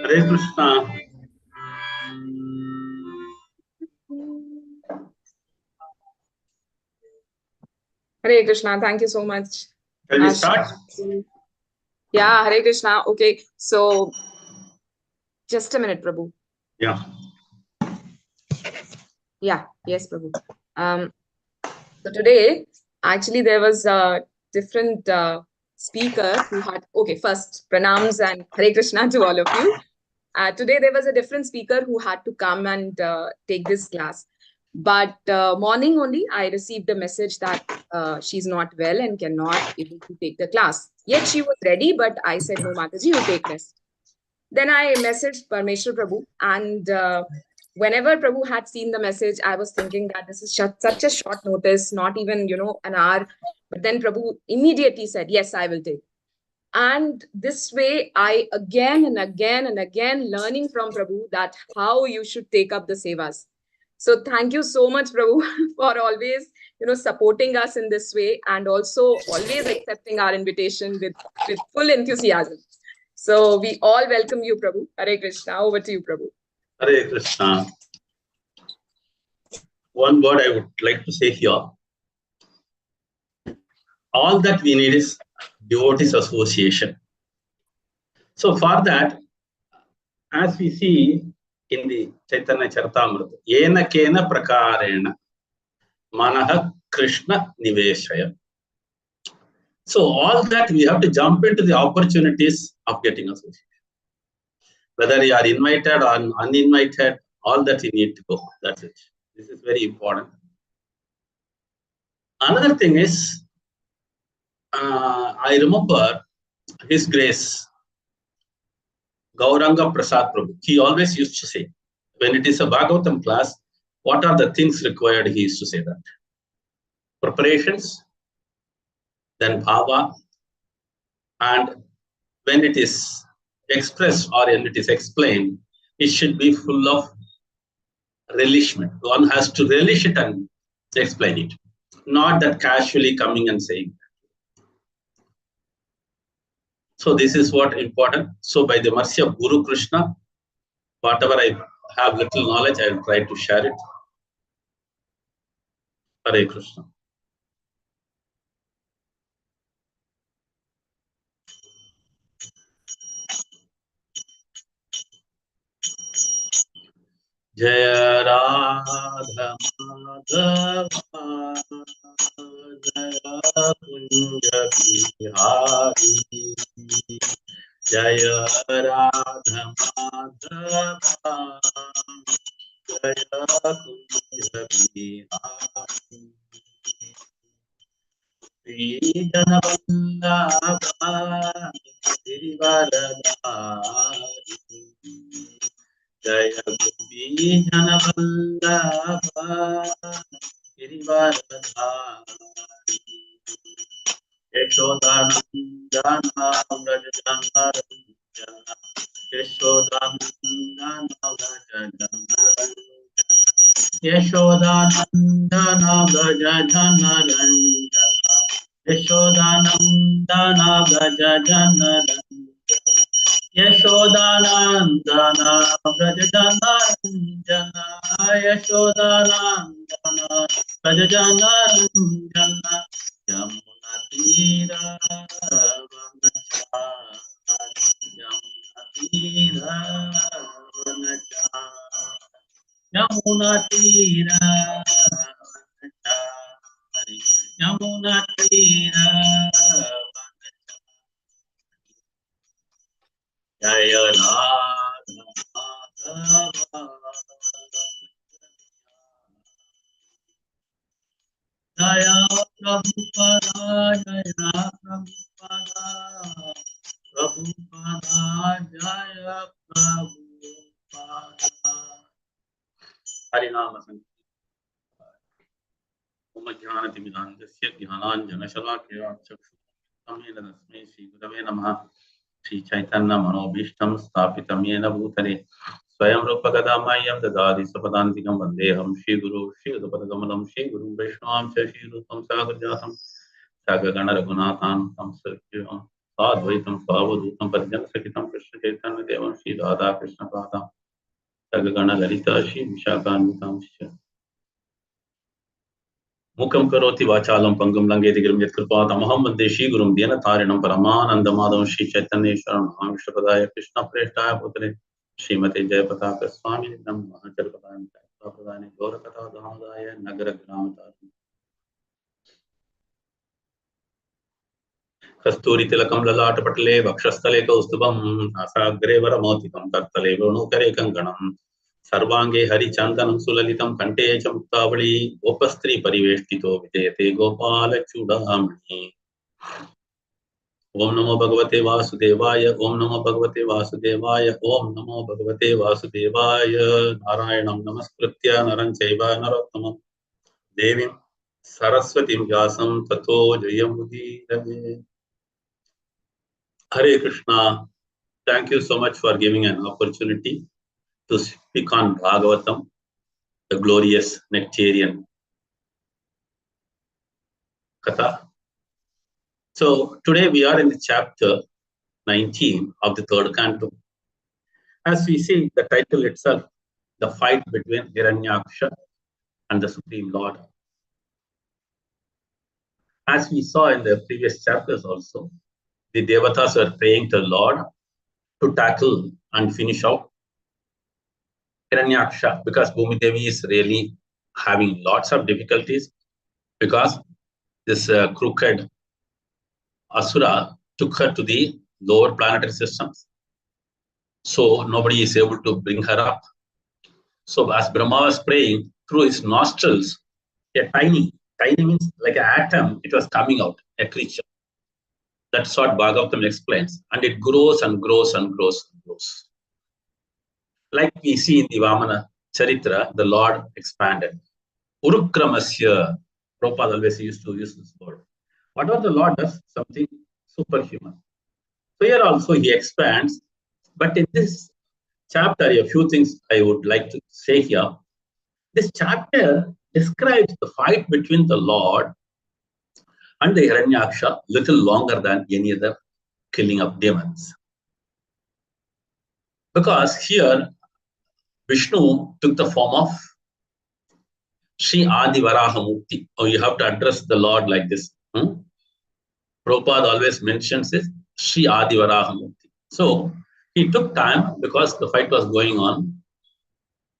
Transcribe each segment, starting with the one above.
Hare Krishna. Hare Krishna. Thank you so much. Shall we start? Yeah, Hare Krishna. Okay, so just a minute, Prabhu. Yeah. Yeah, yes, Prabhu. So today, actually, there was a different speaker who had, okay, first, pranams and Hare Krishna to all of you. Today, there was a different speaker who had to come and take this class. But morning only, I received a message that she's not well and cannot able to take the class. Yet she was ready, but I said, no, Mataji, you take rest. Then I messaged Parmeshwar Prabhu, and whenever Prabhu had seen the message, I was thinking that this is such a short notice, not even, an hour. But then Prabhu immediately said, yes, I will take. And this way, I again and again and again learning from Prabhu that how you should take up the sevas. So thank you so much, Prabhu, for always, supporting us in this way and also always accepting our invitation with full enthusiasm. So we all welcome you, Prabhu. Hare Krishna. Over to you, Prabhu. Hare Krishna. One word I would like to say here. All that we need is devotees association. So for that, as we see in the Chaitanya Charitamrita, yena kena prakarena manaha Krishna niveshaya. So all that we have to jump into the opportunities of getting association. Whether you are invited or uninvited, all that you need to go. That's it. This is very important. Another thing is, I remember His Grace, Gauranga Prasad Prabhu. He always used to say, when it is a Bhagavatam class, what are the things required? He used to say that. Preparations, then bhava, and when it is expressed or when it is explained, it should be full of relishment. One has to relish it and explain it, not that casually coming and saying. So this is what important. So by the mercy of Guru Krishna, whatever I have little knowledge, I will try to share it. Hare Krishna. Jaya Radha Madhava Jaya Kunja Bihari Jaya Radha Madhava Jaya Kunja Bihari Sri Janavallabha Girivaradhari Jaya Gopi Janavallabha Girivaradhari Yashodanandana Vrajajanaranja Yashodanandana Vrajajanaranja Yashodanandana Vrajajanaranja Yashodanandana Vrajajanaranja Yashodanandana Vrajajanaranja Yashodanandana Vrajajanaranja Yamuna Tira Vanachari Yamuna Tira Vanachari Yamuna Tira Vanachari Yamuna Tira Jaya Radha Madhava Jaya Prabhupada Jaya Prabhupada Prabhupada Jaya Prabhupada Harinama Sankirtan Om Jnanatimirandasya Jnananjanashalakaya Chakshustamena Tasmai Shri Gurave Namaha Shri Chaitanya Manobhishtam Sthapitam Yena Bhutale Swayam Rupa Gadamayam Dadadi Sapadantikam Vandeham Shri Guru Shri Udapadagamalam Shri Guru Vaishnavam Shri Rupam Sagarjatam Sagagana Raghunathan Tam Sarkirvam Sadvaitam Svavadutam Padjan Sakitam Krishna Chaitanya Devam Shri Radha Krishna Padam Sagagana Lalita Shri Vishakanitam Shri Mukam Karoti Vachalam Pangam Langetigiram Yatkripa Tamaham Vande Shri Gurum Dhyana Tarinam Paramanandamadam Shri Chaitanya Sharanam Vishwapadaya Krishna Preshtaya Putre Srimati Jayapataka Swami Nidam Mahacharpadayam Prapadayani Gorakata Dhamadaya Nagara Gramatari Kasturi Tilakam Lalata Patale Vakshastale Kaustubam Asagre Varamotikam Tartale Vunukare Kanganam Sarvange Hari Chandanam Sulalitam Kante Chamtavali Opastri Pariveshtito Videte Gopala Chudamani Om Namo Bhagavate Vasudevaya Om Namo Bhagavate Vasudevaya Om Namo Bhagavate Vasudevaya Narayanam Namaskritya Naranchaiva Narottamam Devim Saraswatim Vyasam Tato Jayamudi Rame Hare Krishna. Thank you so much for giving an opportunity to speak on Bhagavatam, the glorious nectarian Katha. So today we are in the chapter 19 of the third canto. As we see the title itself, the fight between Hiranyaksha and the Supreme Lord. As we saw in the previous chapters also, the Devatas were praying to the Lord to tackle and finish out Hiranyaksha because Bhumi Devi is really having lots of difficulties because this crooked Asura took her to the lower planetary systems. So nobody is able to bring her up. So as Brahma was praying, through his nostrils, a tiny means like an atom, it was coming out, a creature. That's what Bhagavatam explains. And it grows and grows and grows and grows. Like we see in the Vamana Charitra, the Lord expanded. Urukramasya, Prabhupada always used to use this word. Whatever the Lord does, something superhuman. So here also he expands. But in this chapter, a few things I would like to say here. This chapter describes the fight between the Lord and the Hiranyaksha little longer than any other killing of demons. Because here, Vishnu took the form of Sri Adi Varaha Mukti. Oh, you have to address the Lord like this. Prabhupada always mentions this, Sri Adi Varaha Mukti. So, he took time because the fight was going on.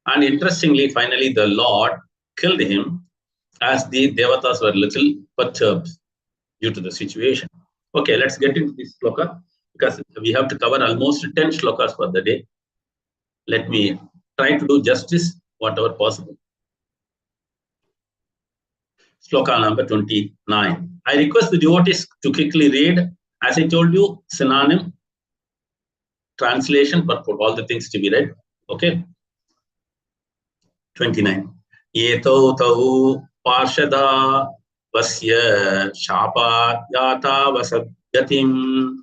And interestingly, finally, the Lord killed him as the Devatas were little perturbed due to the situation. Okay, let's get into this sloka because we have to cover almost 10 shlokas for the day. Let me try to do justice, whatever possible. Sloka number 29. I request the devotees to quickly read. As I told you, synonym, translation for all the things to be read. Okay. 29. Etau tau parshada vasya shapa yata vasagatim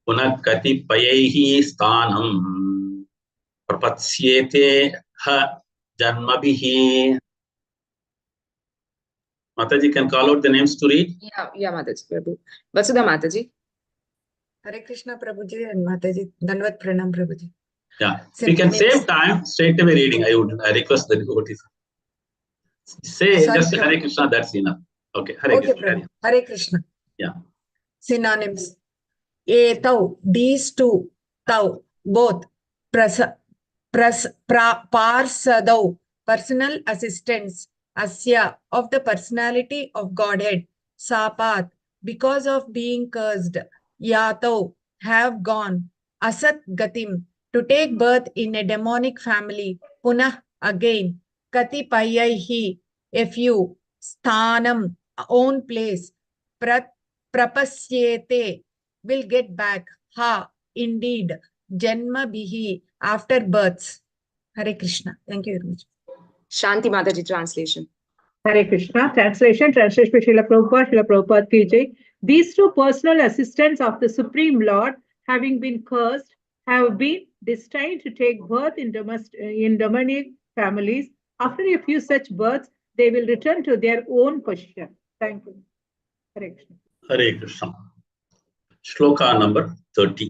punakati payehi sthanam prapatsiyete ha janmabihi. Mataji can call out the names to read. Yeah, Mataji, Prabhu. Vasudha Mataji. Hare Krishna Prabhuji and Mataji. Danvat Pranam Prabhuji. Yeah, if you can save time, straight away reading. I request the devotees. Say just Hare Krishna, that's enough. Okay, Hare Okay, Krishna. Prabhu. Hare Krishna. Yeah. Synonyms. Etau, these two, tau, both. Parsadau, personal assistants. Asya, of the personality of Godhead. Sapat, because of being cursed. Yatau, have gone. Asat gatim, to take birth in a demonic family. Punah, again. Katipayaihi, a few. Sthanam, own place. Prapasyete, will get back. Ha, indeed. Janma bihi, after births. Hare Krishna. Thank you very much. Shanti Mataji translation. Hare Krishna. Translation by Srila Prabhupada ki jai. These two personal assistants of the Supreme Lord, having been cursed, have been destined to take birth in demonic families. After a few such births, they will return to their own position. Thank you. Hare Krishna. Hare Krishna. Shloka number 30.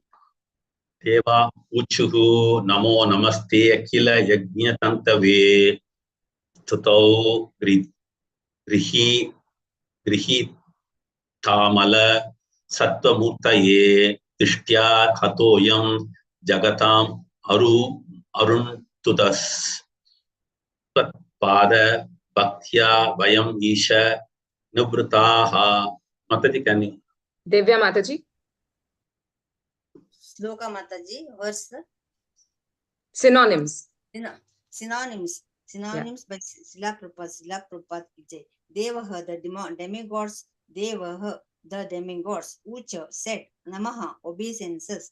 Deva uchuhu namo namaste akila yajna tantave tutau grihi tamala sattva murtaye tishtya khatoyam jagatam arun tudas pada bhaktya vayam isha nuvrataha. Mataji, can you? Devya Mataji. Sloka Mataji, verse. Synonyms. Synonyms by Srila Prabhupada ki jai. Devaha, the demigods. Devaha, the demigods. Ucha, said. Namaha, obeisances.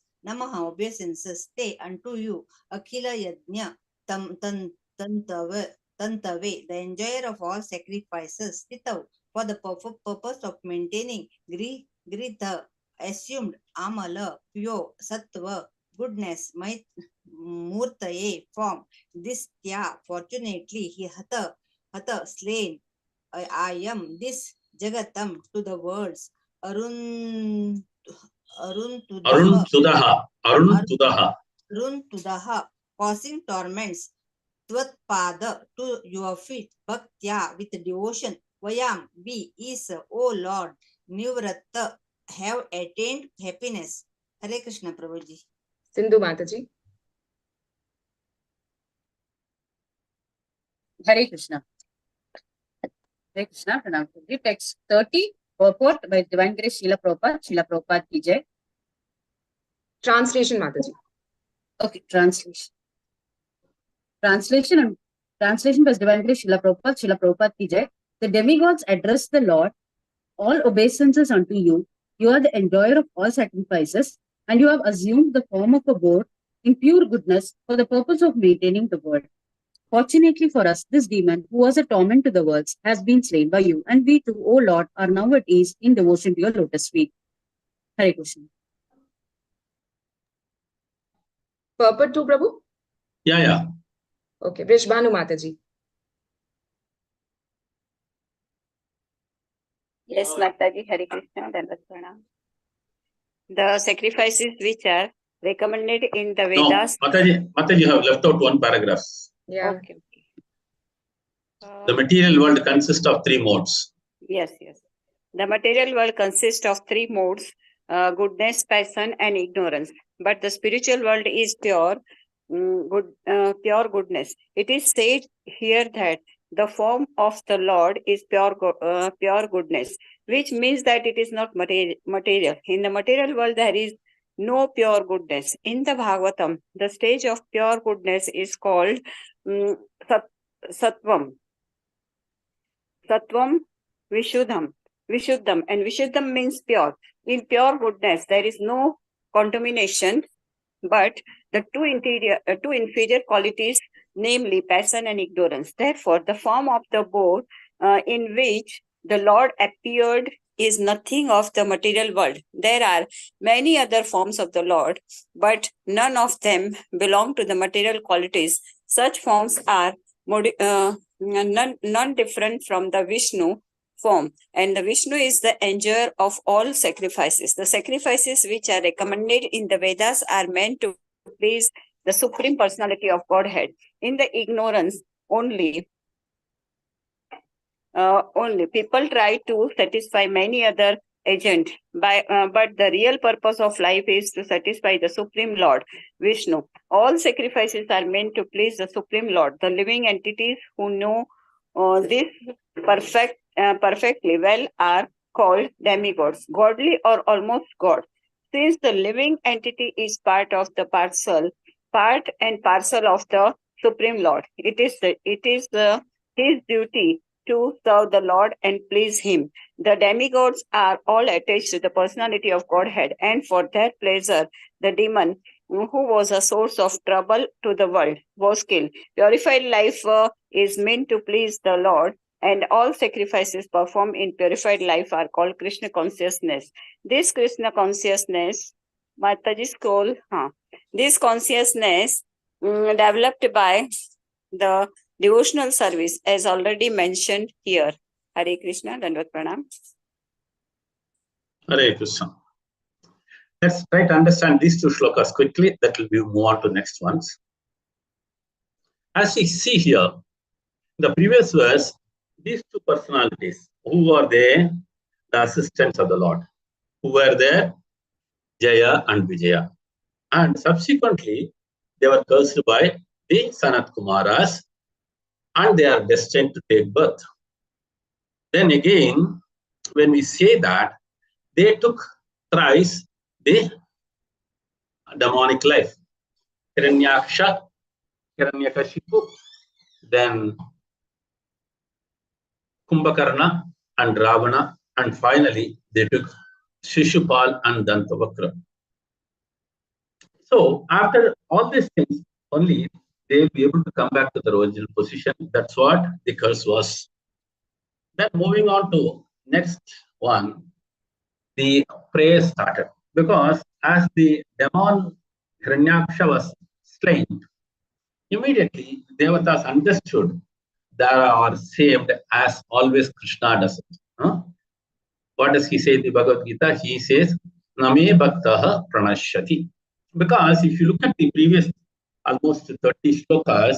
Te, unto you. Akhila yajna, tantave, the enjoyer of all sacrifices. Titav, for the purpose of maintaining. Grita, assumed. Amala, pure. Sattva, goodness. Murtaye, form. This tya, fortunately, he hatha, slain. I am this jagatam, to the words. Arun Tudaha, causing torments. Tvatpada, to your feet. Bhaktya, with devotion. Vayam, be, is, O Lord. Nivratta, have attained happiness. Hare Krishna Prabhuji. Sindhu Mataji. Hare Krishna. Hare Krishna. Text 30. Purport by Divine Grace Srila Prabhupada ki jai. Translation Mataji. Okay, translation by Divine Grace Srila Prabhupada ki jai. The demigods address the Lord. All obeisances unto you. You are the enjoyer of all sacrifices, and you have assumed the form of a goat in pure goodness for the purpose of maintaining the world. Fortunately for us, this demon, who was a torment to the worlds, has been slain by you, and we too, O Lord, are now at ease in devotion to your lotus feet. Hare Krishna. Purport to Prabhu? Yeah. Okay, Vrishbhanu Mataji. Yes, Mataji, Hare Krishna, Dandavat Pranam. The sacrifices which are recommended in the Vedas. No, Mataji, you have left out one paragraph. Yeah. Okay. The material world consists of three modes. Yes. The material world consists of three modes: goodness, passion, and ignorance. But the spiritual world is pure goodness. It is said here that the form of the Lord is pure goodness, which means that it is not material. In the material world, there is no pure goodness. In the Bhagavatam, the stage of pure goodness is called Sattvam, Vishuddham, and Vishuddham means pure. In pure goodness, there is no contamination, but the two inferior qualities, namely passion and ignorance. Therefore, the form of the boat in which the Lord appeared is nothing of the material world. There are many other forms of the Lord, but none of them belong to the material qualities. Such forms are none different from the Vishnu form, and the Vishnu is the enjoyer of all sacrifices. The sacrifices which are recommended in the Vedas are meant to please the Supreme Personality of Godhead. In the ignorance only people try to satisfy many other agents, but the real purpose of life is to satisfy the Supreme Lord, Vishnu. All sacrifices are meant to please the Supreme Lord. The living entities who know this perfectly well are called demigods, godly or almost God. Since the living entity is part and parcel of the Supreme Lord, it is his duty to serve the Lord and please him. The demigods are all attached to the personality of Godhead, and for their pleasure, the demon who was a source of trouble to the world was killed. Purified life is meant to please the Lord, and all sacrifices performed in purified life are called Krishna consciousness. This Krishna consciousness, Mataji scroll, this consciousness developed by the devotional service, as already mentioned here. Hare Krishna, Dandavat Pranam. Hare Krishna. Let's try to understand these two shlokas quickly. That will be move on to next ones. As we see here, the previous verse, these two personalities, who are they? The assistants of the Lord. Who were there? Jaya and Vijaya. And subsequently, they were cursed by the Sanat Kumaras, and they are destined to take birth. Then again, when we say that, they took thrice the demonic life. Hiranyaksha, Hiranyakashipu, then Kumbhakarna and Ravana, and finally they took Shishupal and Dantavakra. So after all these things, only they will be able to come back to their original position. That's what the curse was. Then moving on to next one, the prayer started. Because as the demon Hiranyaksha was slain, immediately Devatas understood they are saved as always Krishna does it. What does he say in the Bhagavad Gita? He says, Name Bhaktaha Pranashyati. Because if you look at the previous almost 30 shlokas,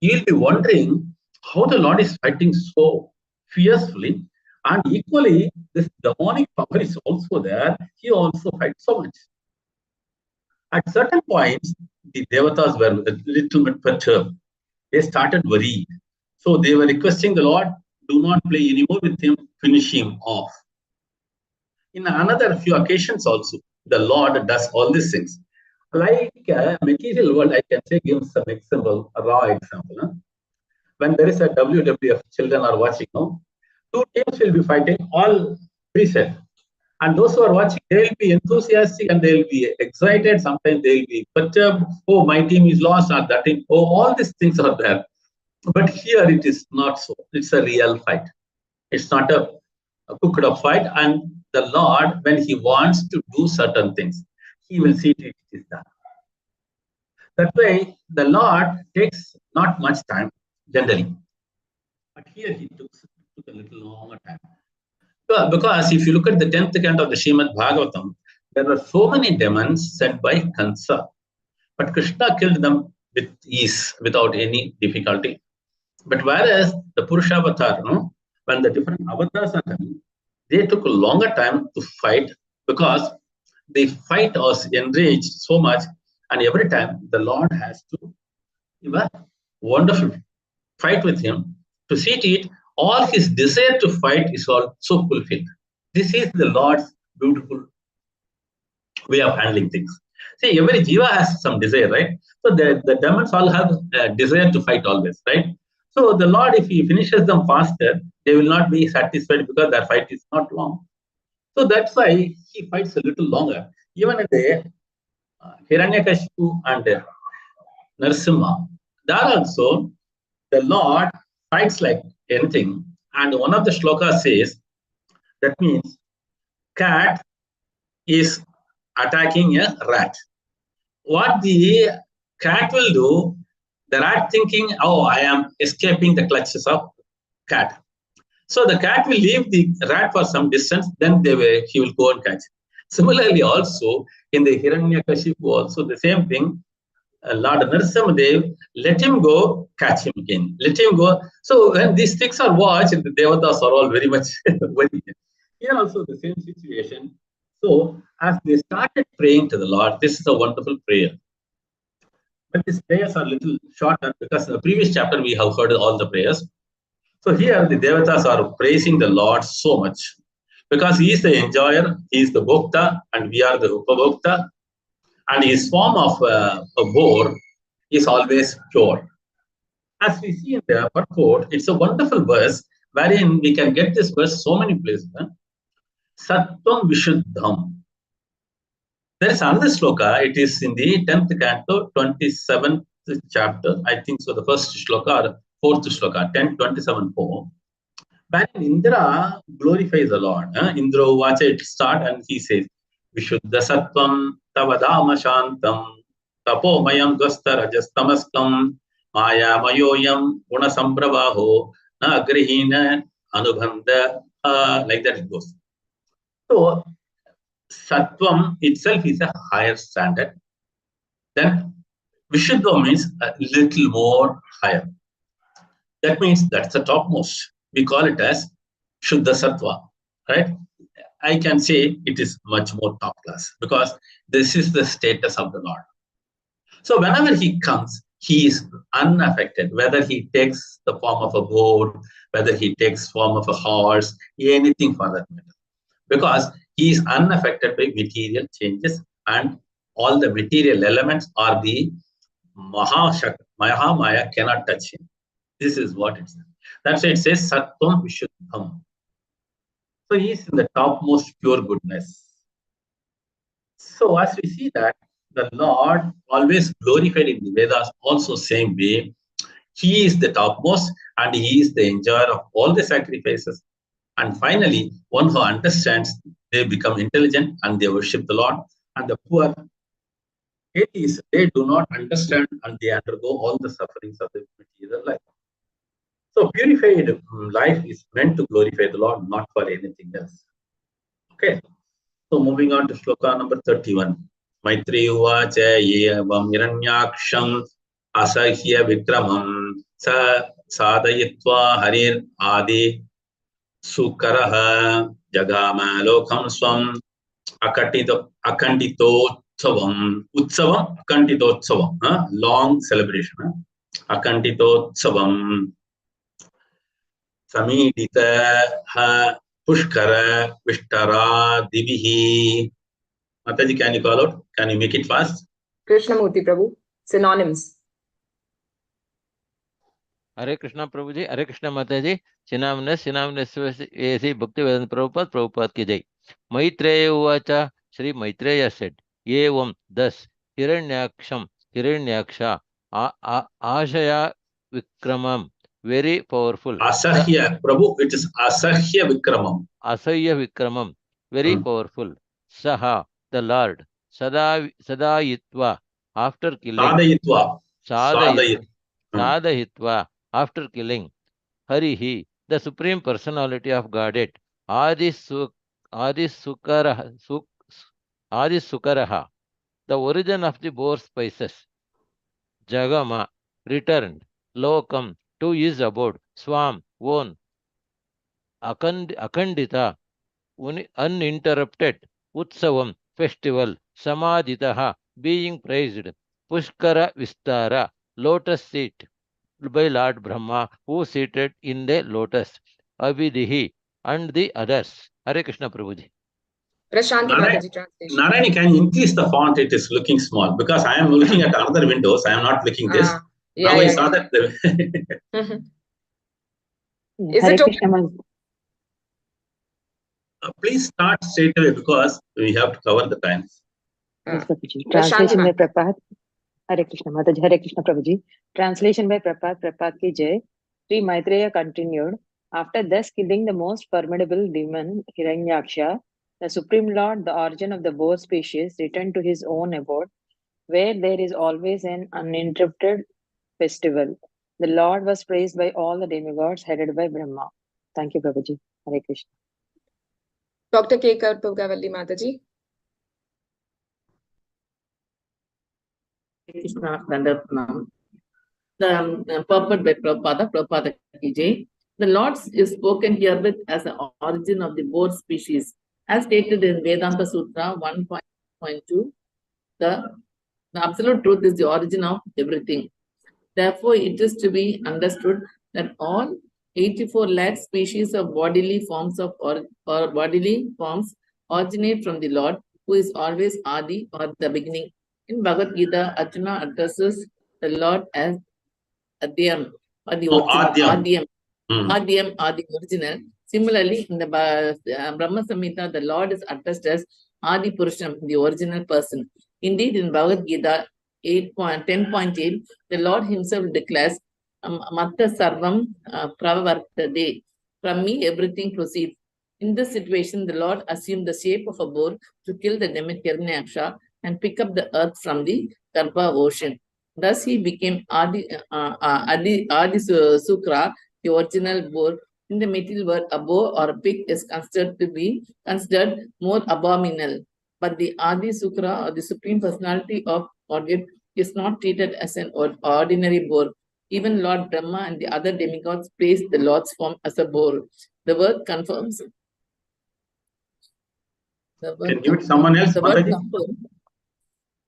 you'll be wondering how the Lord is fighting so fiercely, and equally this demonic power is also there. He also fights so much. At certain points, the Devatas were a little bit perturbed. They started worried. So they were requesting the Lord, do not play anymore with him, finish him off. In another few occasions also, the Lord does all these things. Like material world, I can say, give some example, a raw example. When there is a WWF, children are watching, two teams will be fighting, all preset. And those who are watching, they will be enthusiastic and they will be excited. Sometimes they will be perturbed. Oh, my team is lost, or that team. Oh, all these things are there. But here it is not so. It's a real fight. It's not a cooked up fight. And the Lord, when he wants to do certain things, he will see it is done. That way, the Lord takes not much time, generally. But here he took a little longer time. Because if you look at the 10th canto of the Shrimad Bhagavatam, there were so many demons sent by Kansa. But Krishna killed them with ease, without any difficulty. But whereas the Purusha avatar, when the different avatars are coming, they took a longer time to fight, because the fight was enraged so much, and every time the Lord has to give a wonderful fight with him. To see it, all his desire to fight is also fulfilled. This is the Lord's beautiful way of handling things. See, every jiva has some desire, right? So the demons all have a desire to fight always, right? So the Lord, if he finishes them faster, they will not be satisfied because their fight is not long. So that's why he fights a little longer. Even in the Hiranyakashipu and Narasimha, there also the Lord fights like anything. And one of the shlokas says, that means cat is attacking a rat. What the cat will do, the rat thinking, oh, I am escaping the clutches of cat. So the cat will leave the rat for some distance, then he will go and catch. Similarly, also in the Hiranyakashipu, also the same thing. Lord Narasimhadev, let him go, catch him again. Let him go. So when these things are watched, the devatas are all very much worried. Here also the same situation. So as they started praying to the Lord, this is a wonderful prayer. But these prayers are a little shorter because in the previous chapter we have heard all the prayers. So here the devatas are praising the Lord so much because he is the enjoyer, he is the bhokta, and we are the upabhokta. And his form of a boar is always pure. As we see in the purport, it's a wonderful verse wherein we can get this verse so many places. Sattvam Vishuddham. There is another sloka. It is in the 10th canto, 27th chapter. I think so. The first sloka or 4th sloka, 10:27-4. Wherein Indra glorifies the Lord. Indra Uvacha, it starts and he says, Vishuddha Sattvam Tavadama Shantam Tapo Mayam Dvasta Rajastamaskam Maya Mayoyam Guna Sampravaho Na Agrihina Anubhanda. Like that it goes. So Sattvam itself is a higher standard. Then Vishuddha means a little more higher. That means that's the topmost. We call it as Shuddha Sattva, right? I can say it is much more top class because this is the status of the Lord. So whenever he comes, he is unaffected, whether he takes the form of a boar, whether he takes form of a horse, anything for that matter. Because he is unaffected by material changes and all the material elements are the Mahamaya cannot touch him. This is what it says. That's why it says Sattvam Vishuddham. So he is in the topmost pure goodness. So as we see that the Lord always glorified in the Vedas also same way. He is the topmost and he is the enjoyer of all the sacrifices. And finally, one who understands, they become intelligent and they worship the Lord. And the poor atheists, they do not understand and they undergo all the sufferings of the material life. So purified life is meant to glorify the Lord, not for anything else. Okay. So moving on to shloka number 31. Maitri uvacha yevam hiranyaksham asahya vikramam sa sadayitva harir adi sukaraha jagama lokam swam akanditotsavam, long celebration. Akanditotsavam samidita pushkara vishtara divihi. Mataji, can you call out? Can you make it fast? Krishnamurti Prabhu, synonyms. Hare Krishna Prabhuji, Hare Krishna Mataji, synonymous AC Bhakti Vedanta Prabhupada ki jai. Maitreya Uvacha, Shri Maitreya said, Evam, thus, Hiranyaksha, Ashaya Vikramam, very powerful. Asahya, Prabhu, it is Asahya Vikramam. Asahya Vikramam, very powerful. Saha, the Lord, Sadayitva, after killing. Sadayitva, after killing. Harihi, the Supreme Personality of Godhead. Adisukaraha, the origin of the boar spices. Jagama, returned. Lokam, to his abode. Swam, own. Akandita, uninterrupted. Utsavam, festival. Samaditaha, being praised. Pushkara Vistara, lotus seat by Lord Brahma, who seated in the lotus. Avidihi, and the others. Hare Krishna Prabhuji. Prashanti Mataji translation. Narayani, can you increase the font? It is looking small because I am looking at other windows. I am not looking this. Yeah, now I saw that. Is it okay? Please start straight away because we have to cover the times. Translation में Prabhupada. Hare Krishna Mataji, Hare Krishna Prabhuji. Translation by Prabhupada ki Jai. Sri Maitreya continued, after thus killing the most formidable demon, Hiranyaksha, the Supreme Lord, the origin of the boar species, returned to his own abode, where there is always an uninterrupted festival. The Lord was praised by all the demigods headed by Brahma. Thank you, Prabhuji. Hare Krishna. Dr. K. Karpurgavalli Mataji. Krishna Dandaranam. The purport by Prabhupada ki Jai. The Lord is spoken herewith as the origin of the both species, as stated in Vedanta Sutra 1.2. The absolute truth is the origin of everything. Therefore, it is to be understood that all 84 lakh species of bodily forms or bodily forms originate from the Lord, who is always Adi, or the beginning. In Bhagavad Gita, Arjuna addresses the Lord as Adyam, or the original. Adyam or the original. Similarly, in the Brahma Samhita, the Lord is addressed as Adi Purusham, the original person. Indeed, in Bhagavad Gita 10.8, the Lord himself declares, Matta Sarvam Pravavartade. From me, everything proceeds. In this situation, the Lord assumed the shape of a boar to kill the demon Hiranyaksha and pick up the earth from the Garbha ocean. Thus, he became Adi Sukra, the original boar. In the material world, a boar or a pig is considered more abominable. But the Adi Sukra, or the Supreme Personality of Godhead, is not treated as an ordinary boar. Even Lord Brahma and the other demigods praise the Lord's form as a boar. The word confirms. Can give it someone else, Mataji?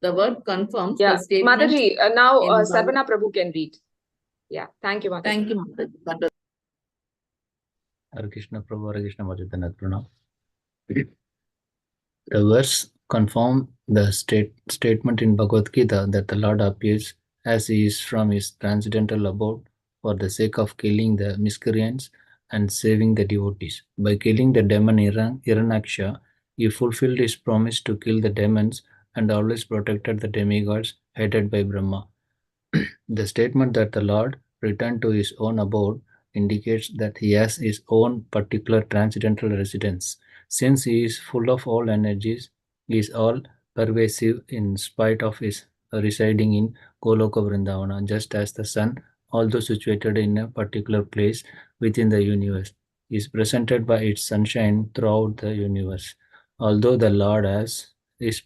The word confirms Yeah, the statement. Mataji, now Sarvana Prabhu can read. Yeah, thank you, Mataji. Thank you, Mataji. Hare Krishna Prabhu, Hare Krishna Mataji. The verse confirm the statement in Bhagavad Gita that the Lord appears as he is from his transcendental abode for the sake of killing the miscreants and saving the devotees. By killing the demon Hiranyaksha, he fulfilled his promise to kill the demons and always protected the demigods headed by Brahma. The statement that the Lord returned to his own abode indicates that he has his own particular transcendental residence. Since he is full of all energies, he is all pervasive in spite of his residing in Goloka Vrindavana, just as the sun, although situated in a particular place within the universe, is presented by its sunshine throughout the universe. Although the Lord has his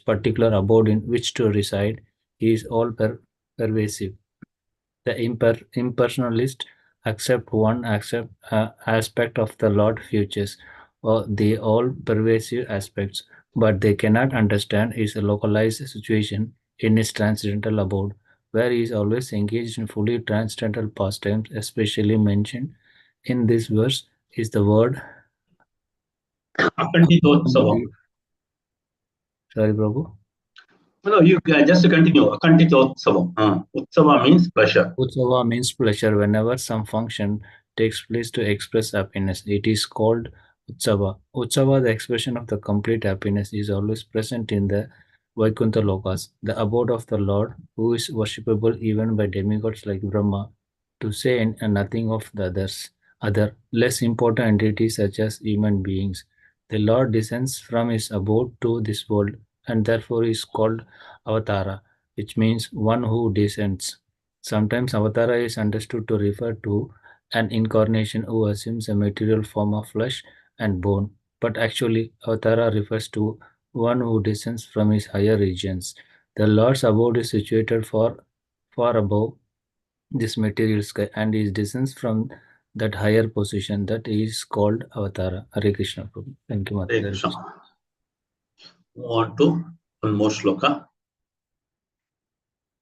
particular abode in which to reside, he is all pervasive. The impersonalists accept one aspect of the Lord futures, or the all-pervasive aspects, but they cannot understand his localized situation in his transcendental abode, where he is always engaged in fully transcendental pastimes. Especially mentioned in this verse is the word Akantitotsava. Sorry, Prabhu. No, you just continue. Akantitotsava. Utsava means pleasure. Utsava means pleasure. Whenever some function takes place to express happiness, it is called Utsava. Utsava, the expression of the complete happiness, is always present in the Vaikuntha Lokas, the abode of the Lord, who is worshipable even by demigods like Brahma, to say nothing of the other less important entities such as human beings. The Lord descends from his abode to this world, and therefore is called Avatara, which means one who descends. Sometimes Avatara is understood to refer to an incarnation who assumes a material form of flesh and bone, but actually Avatara refers to one who descends from his higher regions. The Lord's abode is situated far above this material sky, and he descends from that higher position that is called Avatara. Hare Krishna Prabhu. Thank you, Mataji. Hare Krishna. Move on to one more shloka.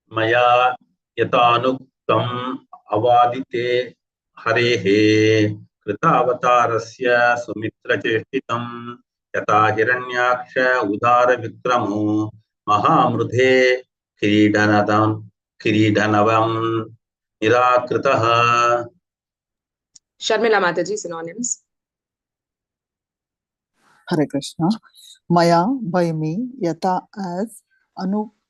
Maya yatanuktam avadite harehe krita avatarasya sumitra cheshtitam yata hiranyaksha udara vikramo mahamrudhe kiridanavam nirakritah. Sharmila Mataji, synonyms. Hare Krishna. Maya, by me, yata, as,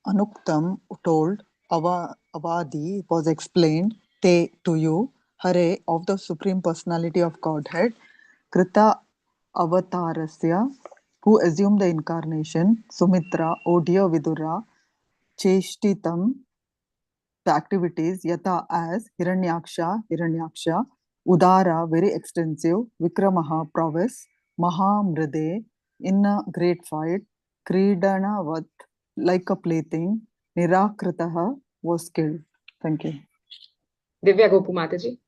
Anuktam told, Avadi was explained, Te to you, Hare of the Supreme Personality of Godhead, Krita Avatarasya, who assumed the incarnation, Sumitra, O dear Vidura, Cheshtitam, the activities, Yata as Hiranyaksha, Udara, very extensive, Vikramaha, prowess, Mahamrade, in a great fight, Kridanavat, like a plaything, Nirakritaha, was killed. Thank you. Divya Gopu Mataji.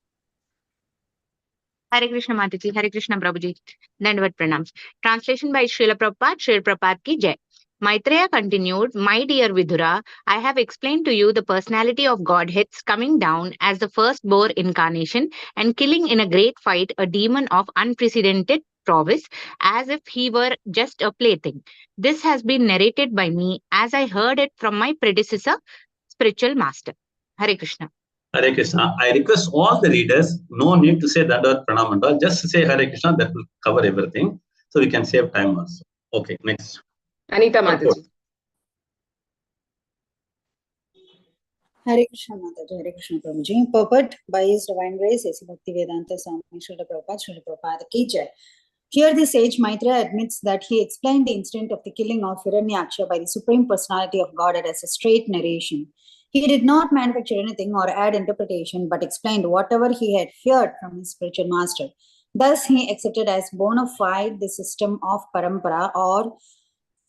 Hare Krishna Mataji, Hare Krishna Prabhuji, Dandavat Pranams. Translation by Srila Prabhupada ki Jai. Maitreya continued, My dear Vidura, I have explained to you the personality of Godhead's coming down as the first boar incarnation and killing in a great fight a demon of unprecedented prowess as if he were just a plaything. This has been narrated by me as I heard it from my predecessor, spiritual master. Hare Krishna. Hare Krishna. I request all the readers, no need to say Dandavat Pranam and all, just say Hare Krishna, that will cover everything. So we can save time also. Okay, next. Anita Mataji. Hare Krishna Mataji, Hare Krishna Prabhuji. Purport by His Divine Grace, A.C. Bhaktivedanta Swami Srila Prabhupada ki Jai. Here the sage Maitreya admits that he explained the incident of the killing of Hiranyaksha by the Supreme Personality of Godhead as a straight narration. He did not manufacture anything or add interpretation, but explained whatever he had heard from his spiritual master. Thus, he accepted as bona fide the system of parampara, or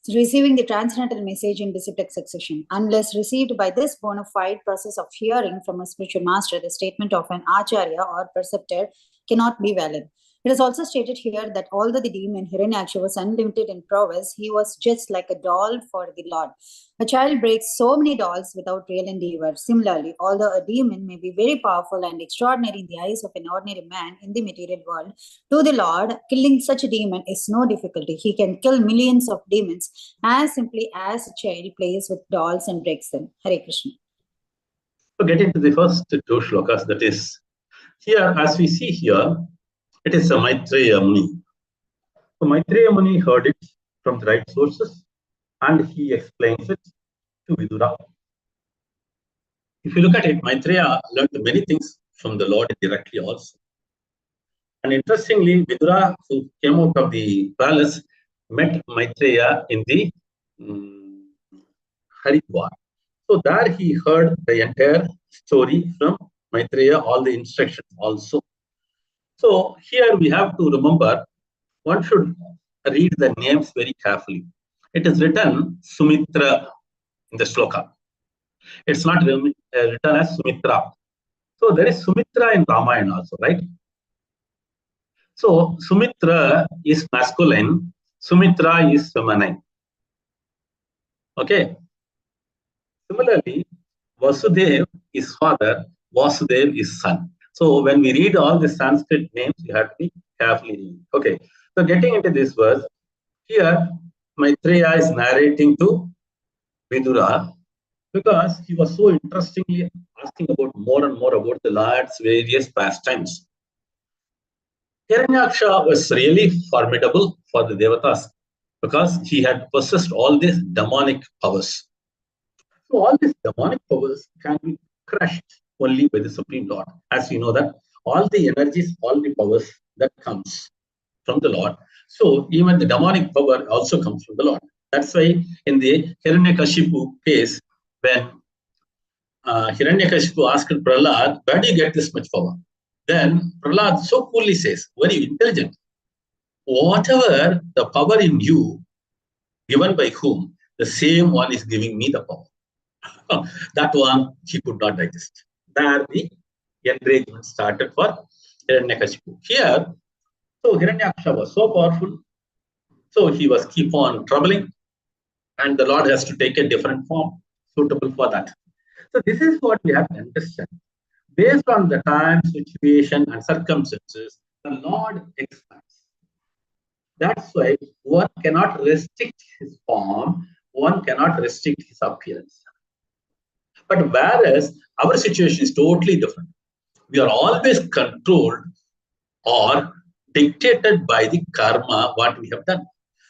receiving the transcendental message in disciplic succession. Unless received by this bona fide process of hearing from a spiritual master, the statement of an acharya or preceptor cannot be valid. It is also stated here that although the demon Hiranyaksha was unlimited in prowess, he was just like a doll for the Lord. A child breaks so many dolls without real endeavor. Similarly, although a demon may be very powerful and extraordinary in the eyes of an ordinary man in the material world, to the Lord, killing such a demon is no difficulty. He can kill millions of demons as simply as a child plays with dolls and breaks them. Hare Krishna. So get into the first two shlokas, that is, here as we see here, it is a Maitreya Muni. So Maitreya Muni heard it from the right sources and he explains it to Vidura. If you look at it, Maitreya learned many things from the Lord directly also. And interestingly, Vidura, who came out of the palace, met Maitreya in the Haridwar. So there he heard the entire story from Maitreya, all the instructions also. So here we have to remember, one should read the names very carefully. It is written Sumitra in the shloka. It's not written as Sumitra. So there is Sumitra in Ramayana also, right? So Sumitra is masculine, Sumitra is feminine. Okay. Similarly, Vasudev is father, Vasudev is son. So when we read all the Sanskrit names, you have to be carefully reading. Okay. So getting into this verse, here Maitreya is narrating to Vidura because he was so interestingly asking about more and more about the Lord's various pastimes. Hiranyaksha was really formidable for the Devatas because he had possessed all these demonic powers. So all these demonic powers can be crushed only by the Supreme Lord. As we know that all the energies, all the powers that comes from the Lord. So even the demonic power also comes from the Lord. That's why in the Hiranyakashipu case, when Hiranyakashipu asked Prahlad, where do you get this much power? Then Prahlad so coolly says, very intelligent, whatever the power in you, given by whom, the same one is giving me the power. That one he could not digest. There the enragement started for Hiranyakashipu. Here, so Hiranyaksha was so powerful, so he was keep on troubling, and the Lord has to take a different form suitable for that. So this is what we have to understand. Based on the time, situation, and circumstances, the Lord expands. That's why one cannot restrict his form, one cannot restrict his appearance. But whereas our situation is totally different. We are always controlled or dictated by the karma, what we have done.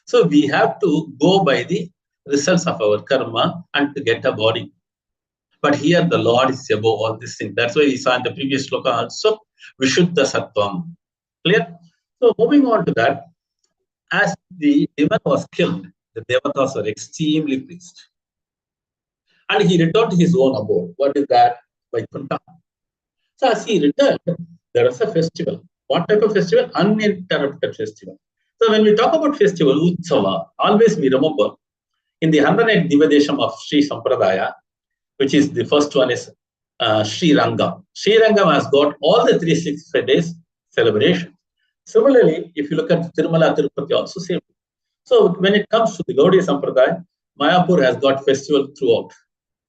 So we have to go by the results of our karma and to get a body. But here the Lord is above all these things. That's why we saw in the previous sloka also, Vishuddha Sattvam. Clear? So moving on to that, as the demon was killed, the devatas were extremely pleased. And he returned to his own abode. What is that? Vaikuntha. So as he returned, there was a festival. What type of festival? Uninterrupted festival. So when we talk about festival, Utsava, always we remember in the 108 Divadesham of Sri Sampradaya, which is the first one is Sri Ranga. Sri Ranga has got all the 365 days celebration. Similarly, if you look at Tirumala, Tirupati also same. So when it comes to the Gaudiya Sampradaya, Mayapur has got festival throughout.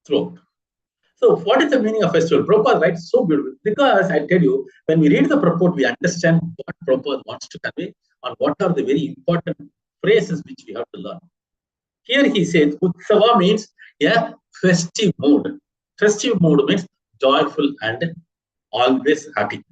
So what is the meaning of festival? Prabhupada writes so beautiful. Because I tell you, when we read the purport, we understand what Prabhupada wants to convey and what are the very important phrases which we have to learn. Here he says, Utsava means a festive mood. Festive mood means joyful and always happy.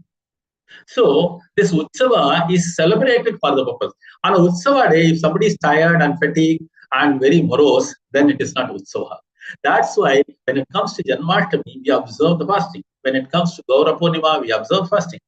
So this Utsava is celebrated for the purpose. On a Utsava day, if somebody is tired and fatigued and very morose, then it is not Utsava. That's why when it comes to Janmashtami, we observe the fasting. When it comes to Gaura Purnima, we observe fasting.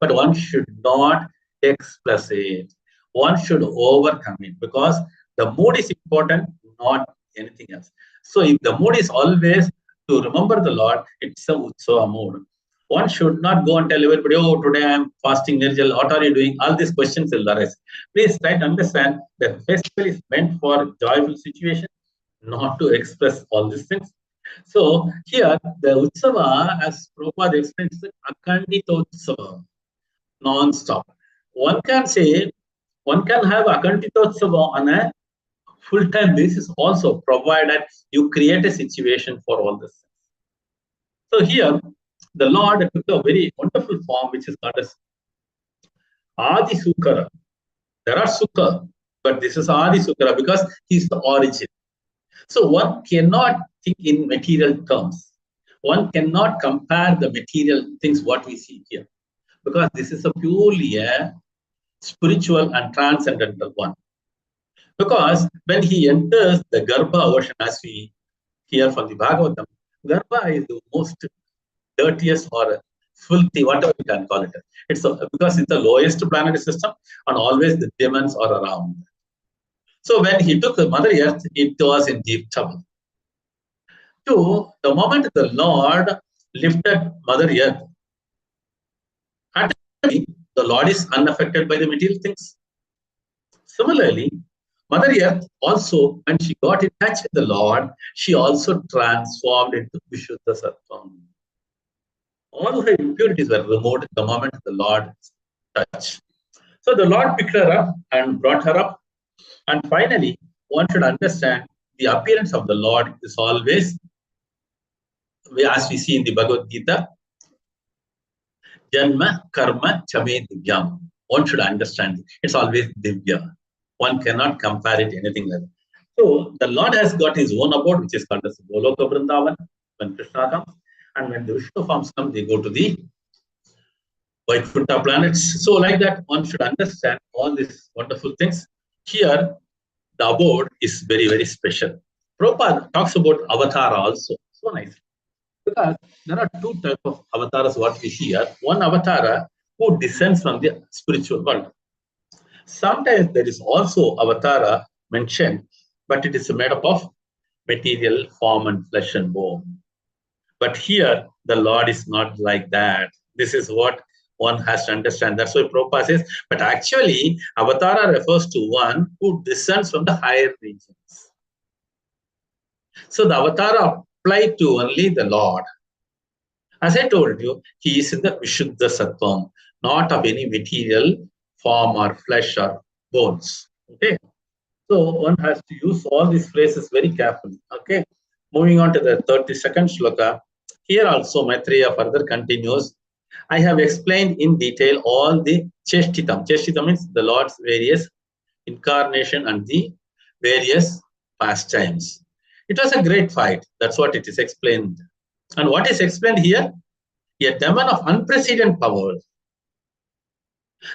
But one should not express it. One should overcome it because the mood is important, not anything else. So if the mood is always to remember the Lord, it's a Utsava mood. One should not go and tell everybody, oh, today I am fasting, Nirjal, what are you doing? All these questions will arise. Please try to understand that festival is meant for joyful situation, not to express all these things. So here, the Utsava, as Prabhupada explains, is Akandita Utsava, non-stop. One can say, one can have Akandita Utsava on a full-time basis also, provided you create a situation for all this. So here, the Lord took a very wonderful form, which is called as Adi Sukara. There are Sukha, but this is Adi Sukara because he is the origin. So one cannot think in material terms. One cannot compare the material things what we see here, because this is a purely a spiritual and transcendental one. Because when he enters the Garbha ocean, as we hear from the Bhagavatam, Garbha is the most dirtiest or filthy, whatever you can call it. It's because it's the lowest planetary system and always the demons are around. So when he took the Mother Earth, it was in deep trouble. So the moment the Lord lifted Mother Earth, the Lord is unaffected by the material things. Similarly, Mother Earth also, when she got in touch with the Lord, she also transformed into Vishuddha Sattvam. All her impurities were removed the moment the Lord touched. So the Lord picked her up and brought her up. And finally, one should understand the appearance of the Lord is always, as we see in the Bhagavad Gita, Janma, Karma, Chame, Divyam. One should understand it. It's always Divya. One cannot compare it to anything else. So the Lord has got his own abode, which is called as Goloka Vrindavan, when Krishna comes. And when the Vishnu forms come, they go to the Vaikuntha planets. So like that, one should understand all these wonderful things. Here, the abode is very, very special. Prabhupada talks about avatara also. So nice. Because there are two types of avatars what we see here. One avatara who descends from the spiritual world. Sometimes there is also avatara mentioned, but it is made up of material form and flesh and bone. But here, the Lord is not like that. This is what one has to understand. That's why Prabhupada says, but actually, avatara refers to one who descends from the higher regions. So the avatara applied to only the Lord. As I told you, he is in the Vishuddha Sattvam, not of any material form or flesh or bones. Okay. So one has to use all these phrases very carefully. Okay. Moving on to the 32nd shloka. Here also Maitreya further continues. I have explained in detail all the Cheshtitam. Cheshtitam means the Lord's various incarnation and the various pastimes. It was a great fight. That's what it is explained. And what is explained here? A demon of unprecedented power.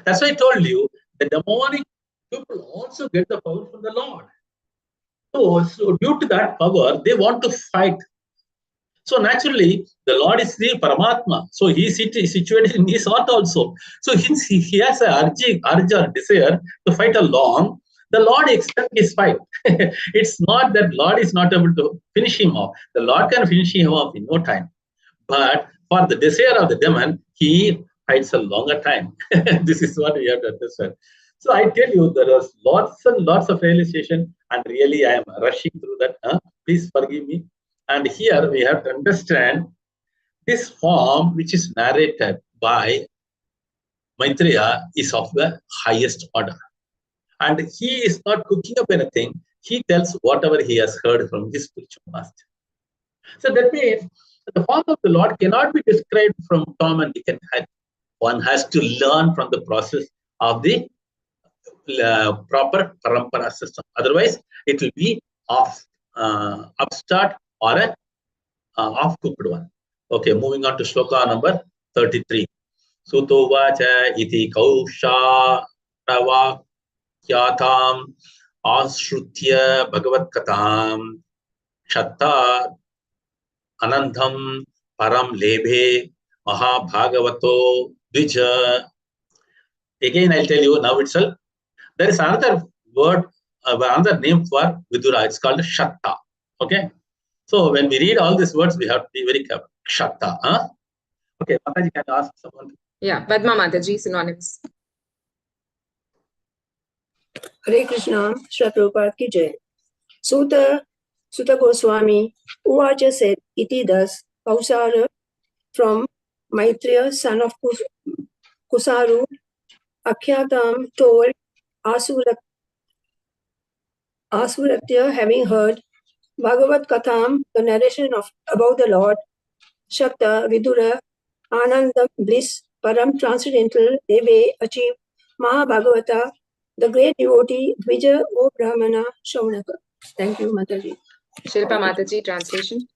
That's why I told you the demonic people also get the power from the Lord. So due to that power, they want to fight. So naturally, the Lord is the Paramatma. So he is situated in his heart also. So he has a urge or desire to fight along. The Lord extends his fight. It's not that Lord is not able to finish him off. The Lord can finish him off in no time. But for the desire of the demon, he fights a longer time. This is what we have to understand. So I tell you, there are lots and lots of realization, and really I am rushing through that. Please forgive me. And here we have to understand this form which is narrated by Maitreya is of the highest order. And he is not cooking up anything. He tells whatever he has heard from his spiritual master. So that means the form of the Lord cannot be described from Tom and Dick and Harry. One has to learn from the process of the proper parampara system. Otherwise, it will be upstart or a off-cooked one. Okay, moving on to shloka number 33. Suto vacha iti kausha pravakyatam ashrutya bhagavat katam shatta anandam param lebhe mahabhagavato dvija. Again, I'll tell you now itself. There is another word, another name for Vidura. It's called Shatta. Okay. So when we read all these words, we have to be very careful. Shatta. Okay, Mataji, can I ask someone? Yeah, Padma Mataji, synonyms. Hare Krishna, Shri Prabhupada ki jai. Sutta Goswami, Uvacha said, iti thus, Kausara from Maitreya, son of Kusaru, Akhyatam told Asuratya, having heard Bhagavat Katham, the narration about the Lord, Shakta, Vidura, Anandam, bliss, Param, transcendental, they may achieve Mahabhagavata, the great devotee, Dvija, O Brahmana, Shaunaka. Thank you, Mataji. Shilpa Mataji, translation.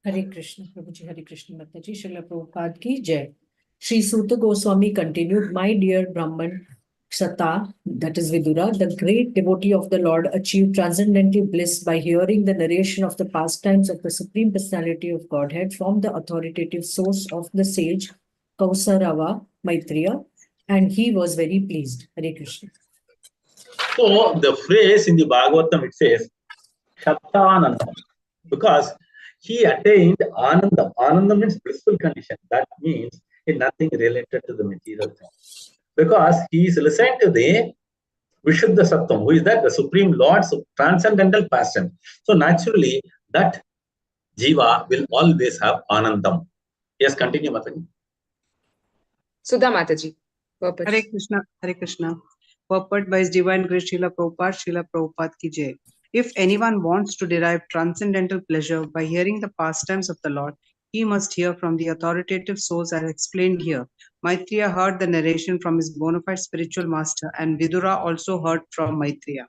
Hare Krishna, Prabhuji, Hare Krishna, Mataji, Srila Prabhupada ki jai. Sri Sutta Goswami continued, my dear Brahman, Ksata, that is Vidura, the great devotee of the Lord, achieved transcendental bliss by hearing the narration of the pastimes of the Supreme Personality of Godhead from the authoritative source of the sage Kausarava Maitreya, and he was very pleased. Hare Krishna. So the phrase in the Bhagavatam, it says, Shattanandam, because he attained Anandam. Anandam means blissful condition. That means nothing related to the material thing. Because he is listening to the Vishuddha Sattvam. Who is that? The Supreme Lord's transcendental passion. So naturally, that Jiva will always have Anandam. Yes, continue, Mataji. Sudha Mataji. Purport. Hare Krishna. Purport by His Divine Grace Srila Prabhupada ki jai. If anyone wants to derive transcendental pleasure by hearing the pastimes of the Lord, he must hear from the authoritative source as explained here. Maitreya heard the narration from his bona fide spiritual master, and Vidura also heard from Maitreya.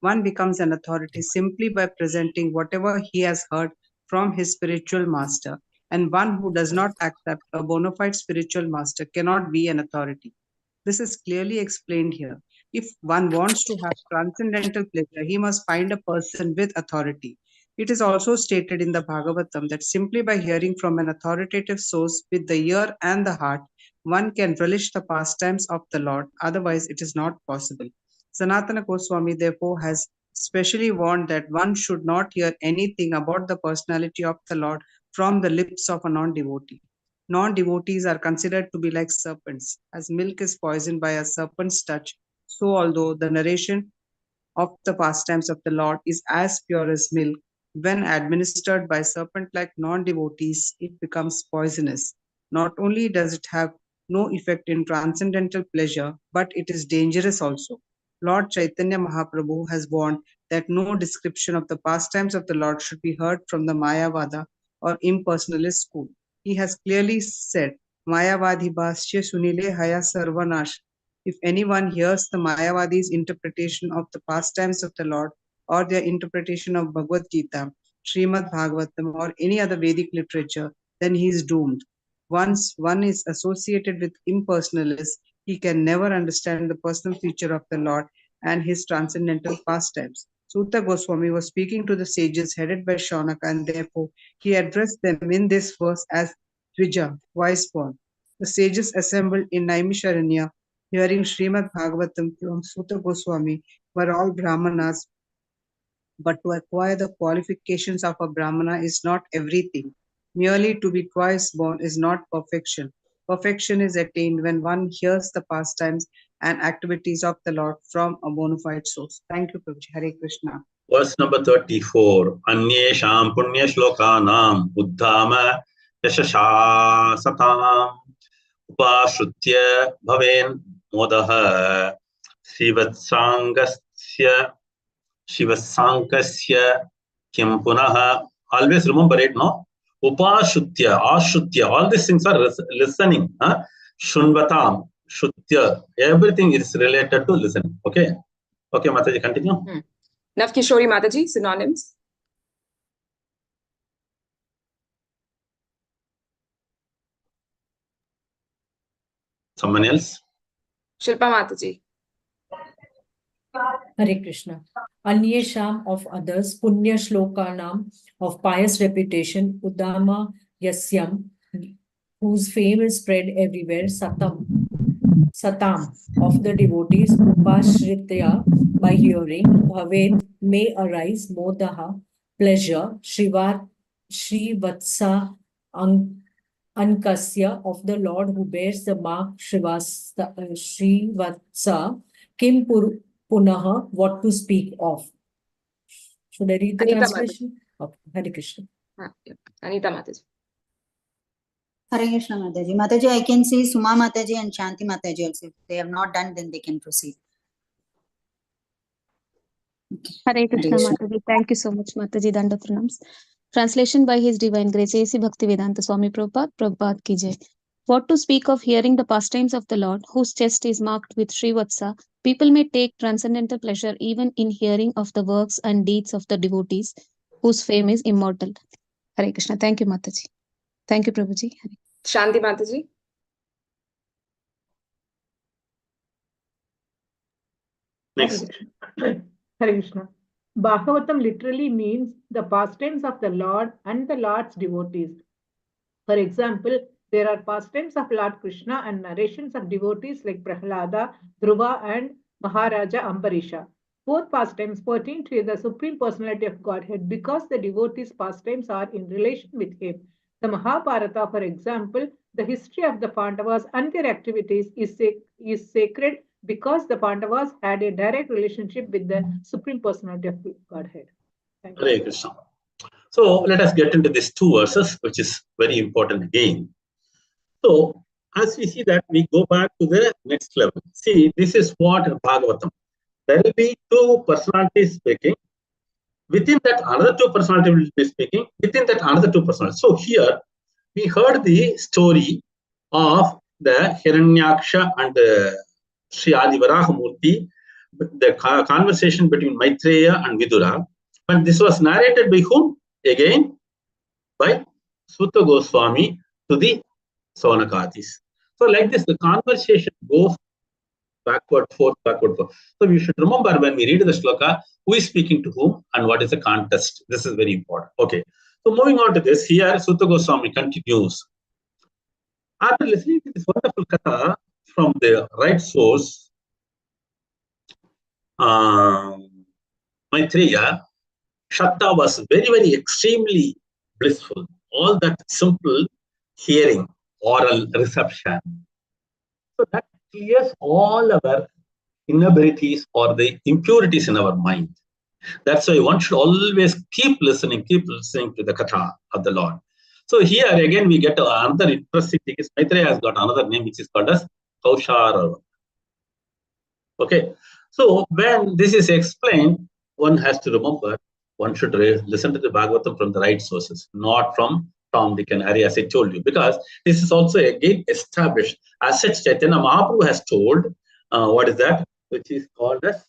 One becomes an authority simply by presenting whatever he has heard from his spiritual master, and one who does not accept a bona fide spiritual master cannot be an authority. This is clearly explained here. If one wants to have transcendental pleasure, he must find a person with authority. It is also stated in the Bhagavatam that simply by hearing from an authoritative source with the ear and the heart, one can relish the pastimes of the Lord. Otherwise, it is not possible. Sanatana Goswami therefore has specially warned that one should not hear anything about the personality of the Lord from the lips of a non-devotee. Non-devotees are considered to be like serpents. As milk is poisoned by a serpent's touch, so although the narration of the pastimes of the Lord is as pure as milk, when administered by serpent-like non-devotees, it becomes poisonous. Not only does it have no effect in transcendental pleasure, but it is dangerous also. Lord Chaitanya Mahaprabhu has warned that no description of the pastimes of the Lord should be heard from the Mayavada or impersonalist school. He has clearly said, Mayavadi Bhasya Sunile Haya Sarvanash. If anyone hears the Mayavadi's interpretation of the pastimes of the Lord or their interpretation of Bhagavad Gita, Shrimad Bhagavatam, or any other Vedic literature, then he is doomed. Once one is associated with impersonalists, he can never understand the personal feature of the Lord and his transcendental pastimes. Sutta Goswami was speaking to the sages headed by Shaunaka, and therefore he addressed them in this verse as Dvija, wise born. The sages assembled in Naimisharanya, hearing Shrimad Bhagavatam from Sutta Goswami, were all Brahmanas, but to acquire the qualifications of a Brahmana is not everything. Merely to be twice born is not perfection. Perfection is attained when one hears the pastimes and activities of the Lord from a bona fide source. Thank you, Prabhuji. Hare Krishna. Verse number 34. Anyesham punya shlokanam uddhama yashasha satam upashrutya bhaven modaha shivasankasya kim punaha. Always remember it, no? Upashrutya, ashrutya, all these things are listening. Shunvatam, shrutya, everything is related to listening. Okay? Okay, Mataji, continue. Navkishori Mataji, synonyms. Someone else? Shilpa Mataji. Hare Krishna. Anyesham of others, Punya Shlokanam of pious reputation, Udama Yasyam, whose fame is spread everywhere, Satam of the devotees, Upashritya, by hearing, Bhavet may arise, Modaha, pleasure, Shrivatsa Ankasya of the Lord who bears the mark Shrivatsa, Kim Punaha, what to speak of. Should I read the Anita translation? Okay, Hare Krishna. Anita Mataji. Hare Krishna Mataji. Mataji, I can see Suma Mataji and Shanti Mataji also. If they have not done, then they can proceed. Okay. Hare Krishna Mataji. Thank you so much, Mataji. Danda Pranams. Translation by His Divine Grace, A.C. Bhaktivedanta Swami Prabhupada, Prabhupada Ki Jai. What to speak of hearing the pastimes of the Lord, whose chest is marked with Srivatsa, people may take transcendental pleasure even in hearing of the works and deeds of the devotees, whose fame is immortal. Hare Krishna. Thank you, Mataji. Thank you, Prabhuji. Shanti Mataji. Next. Hare Krishna. Bhagavatam literally means the pastimes of the Lord and the Lord's devotees. For example, there are pastimes of Lord Krishna and narrations of devotees like Prahlada, Dhruva, and Maharaja Ambarisha. Both pastimes pertain to the Supreme Personality of Godhead because the devotees' pastimes are in relation with Him. The Mahabharata, for example, the history of the Pandavas and their activities is sacred because the Pandavas had a direct relationship with the Supreme Personality of Godhead. Thank you. Hare Krishna. So let us get into these two verses, which is very important again. So as we see that, we go back to the next level. See, this is what Bhagavatam. There will be two personalities speaking. Within that, another two personalities will be speaking. Within that, another two personalities. So here, we heard the story of the Hiranyaksha and Sri Adi Varahamurti, the conversation between Maitreya and Vidura. And this was narrated by whom? Again, by Sutta Goswami to the Saunakatis. So like this, the conversation goes backward, forth, backward, forth. So we should remember when we read the shloka, who is speaking to whom and what is the context. This is very important. Okay. So moving on to this, here Sutta Goswami continues. After listening to this wonderful katha from the right source, Maitreya, Shatta was very, very extremely blissful. All that simple hearing, oral reception. So that clears all our inabilities or the impurities in our mind. That's why one should always keep listening to the katha of the Lord. So here again we get another interesting thing. Maitreya has got another name which is called as Kaushara. Okay. So when this is explained, one has to remember one should listen to the Bhagavatam from the right sources, not from Tom, Dick, and Harry, as I told you, because this is also again established. As such, Chaitanya Mahaprabhu has told, what is that? Which is called as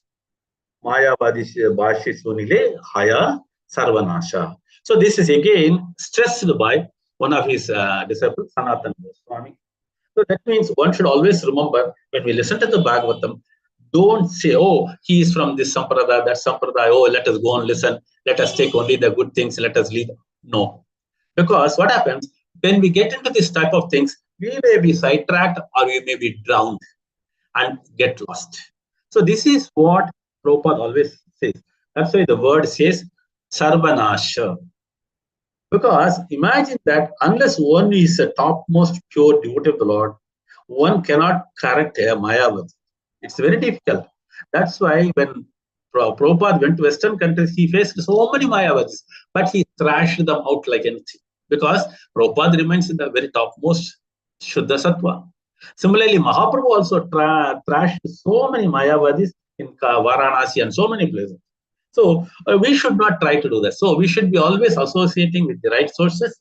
Maya Bhashi Sunile Haya Sarvanasha. So this is again stressed by one of his disciples, Sanatana Goswami. So that means one should always remember when we listen to the Bhagavatam, Don't say, oh, he is from this sampradaya, that sampradaya, oh, let us go and listen, let us take only the good things, let us leave. No. Because what happens, when we get into this type of things, we may be sidetracked or we may be drowned and get lost. So this is what Prabhupada always says. That's why the word says sarvanasha. Because imagine that unless one is a topmost pure devotee of the Lord, one cannot correct a Mayavad. It's very difficult. That's why when Prabhupada went to Western countries, he faced so many Mayavadis, but he thrashed them out like anything. Because Prabhupada remains in the very topmost Shuddha Sattva. Similarly, Mahaprabhu also thrashed so many Mayavadis in Varanasi and so many places. So we should not try to do that. So we should be always associating with the right sources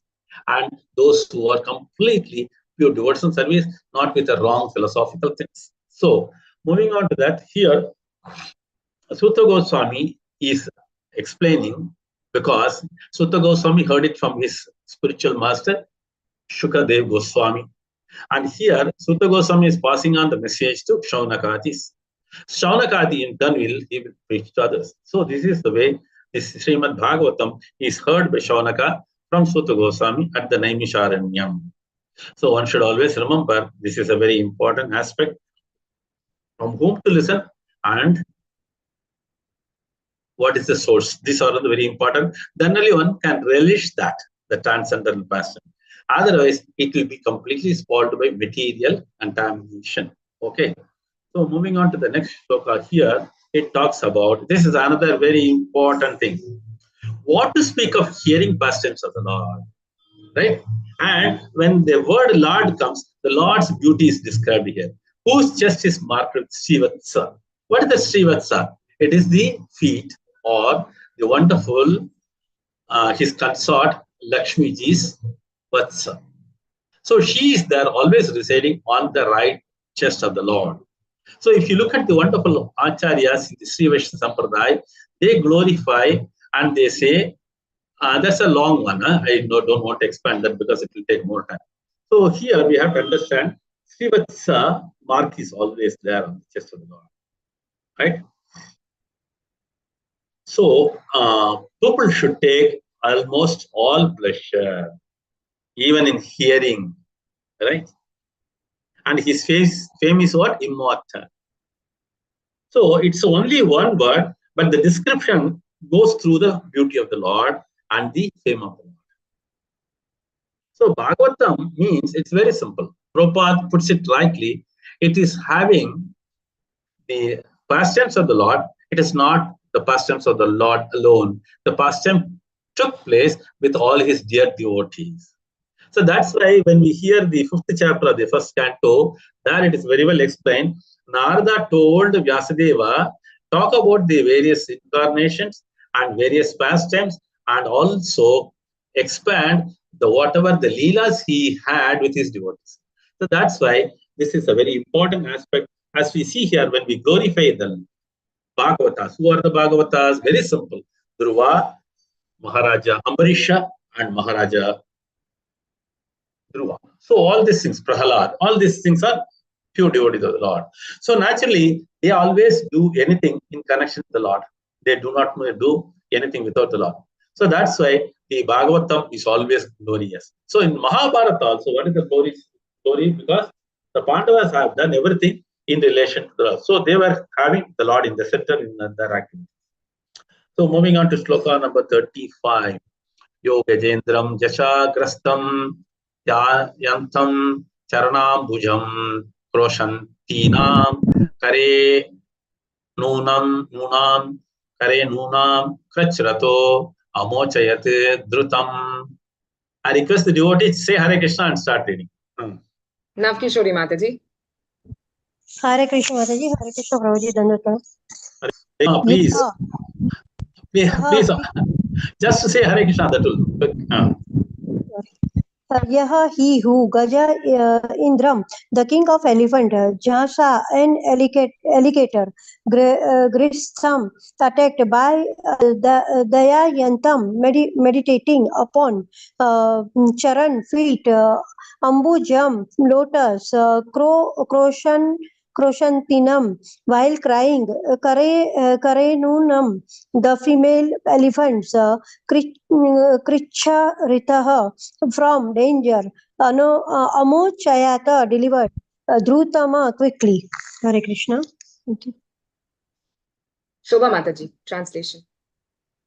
and those who are completely pure devotional service, not with the wrong philosophical things. So moving on to that, here Sutta Goswami is explaining, because Sutta Goswami heard it from his spiritual master Shukadev Goswami, and here Sutta Goswami is passing on the message to Shaunakatis. Shaunakati in turn will preach to others. So this is the way this Shrimad Bhagavatam is heard by Shaunaka from Sutta Goswami at the Naimisharanyam. So one should always remember this is a very important aspect, from whom to listen and what is the source. These are very important. Then only one can relish that, the transcendental passion. Otherwise, it will be completely spoiled by material contamination. Okay. So moving on to the next shloka here, it talks about, this is another very important thing. What to speak of hearing pastimes of the Lord, right? And when the word Lord comes, the Lord's beauty is described here. Whose chest is marked with Srivatsa? What is the Srivatsa? It is the feet or the wonderful, his consort Lakshmi Ji's Vatsa. So she is there always residing on the right chest of the Lord. So if you look at the wonderful acharyas in the Sri Vaishnava Sampradaya, they glorify and they say, that's a long one. I don't want to expand that because it will take more time. So here we have to understand Srivatsa mark is always there on the chest of the Lord. Right? So people should take almost all pleasure, even in hearing, right? And his fame is what? Immortal. So it's only one word, but the description goes through the beauty of the Lord and the fame of the Lord. So Bhagavatam means, it's very simple. Prabhupada puts it rightly. It is having the pastimes of the Lord. It is not the pastimes of the Lord alone. The pastime took place with all his dear devotees. So that's why when we hear the 5th chapter of the 1st canto, there it is very well explained. Narada told Vyasadeva, talk about the various incarnations and various pastimes, and also expand the whatever the leelas he had with his devotees. So that's why this is a very important aspect. As we see here, when we glorify the Bhagavatas, who are the Bhagavatas? Very simple. Dhruva, Maharaja Ambarisha, and Maharaja Dhruva. So all these things, Prahalad, all these things are pure devotees of the Lord. So naturally, they always do anything in connection with the Lord. They do not do anything without the Lord. So that's why the Bhagavatam is always glorious. So in Mahabharata also, what is the glory? Because the Pandavas have done everything in relation to the Lord. So they were having the Lord in the center in their activity. So moving on to shloka number 35. Yogajendram jashagrastam yantam charanambujam kroshantinam kare nunam kare nunam krachrato amochayat drutam. I request the devotees to say Hare Krishna and start reading. Navkishori Mataji. Hare Krishna Mataji, Hare Krishna Prabhuji, Dandata. Please, please, just to say Hare Krishna, that will. Yaha he who Gaja Indram, the king of elephant, Jasa an alligator, Grisam, attacked by Dayayantam, meditating upon Charan feet, Ambujam, lotus, Kroshan Kroshantinam, while crying, Karenunam, the female elephants, Kricha Ritaha, from danger, Amochayata delivered Drutama quickly. Hare Krishna. Thank you. Shobha Mataji, translation.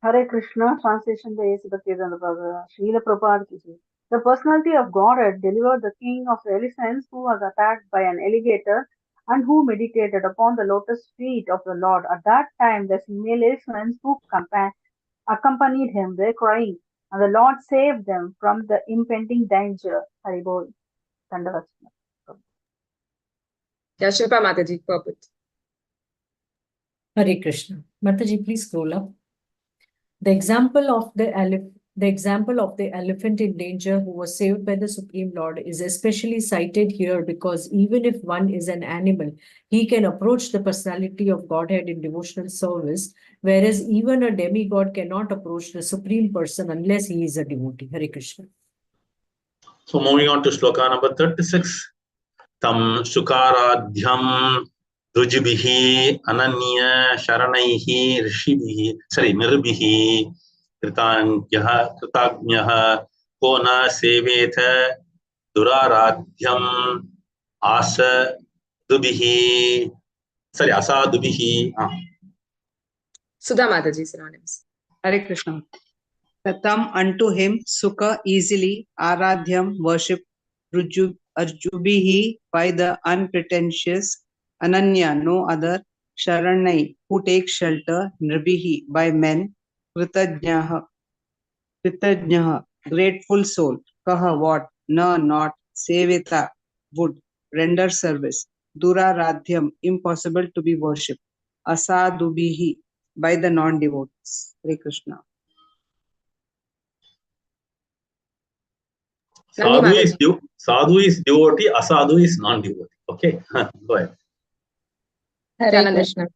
Hare Krishna, translation by A.C. Bhaktivedanta Srila Prabhupada ki jai. The personality of Godhead delivered the king of elephants who was attacked by an alligator and who meditated upon the lotus feet of the Lord. At that time, the female elephants who accompanied him were crying, and the Lord saved them from the impending danger. Haribol. Dandavat. Yeah, Shilpa Mataji, purport. Hare Krishna. Mataji, please scroll up. The example of the elephant in danger who was saved by the Supreme Lord is especially cited here because even if one is an animal, he can approach the personality of Godhead in devotional service, whereas even a demigod cannot approach the Supreme Person unless he is a devotee. Hare Krishna. So moving on to shloka number 36. Tam sukaradhyam rujibhi ananya sharanaihi rishibhi nirbihi kritagnyah kona seveta duraradhyam asadubihi asadubihi. Sudha Mataji, synonyms. Hare Krishna. Tatam, unto him, Sukha, easily, Aradhyam, worship, Arjubihi, by the unpretentious, Ananya, no other, Sharanai, who takes shelter, Nribihi, by men, Kritajnaha, grateful soul, Kaha, what, Na, not, Sevita, would, render service, Duraradhyam, impossible to be worshipped, Asadubihi, by the non-devotees. Hare Krishna. Sadhu is devotee, asadu is non-devotee. Okay, go ahead. Hare Krishna.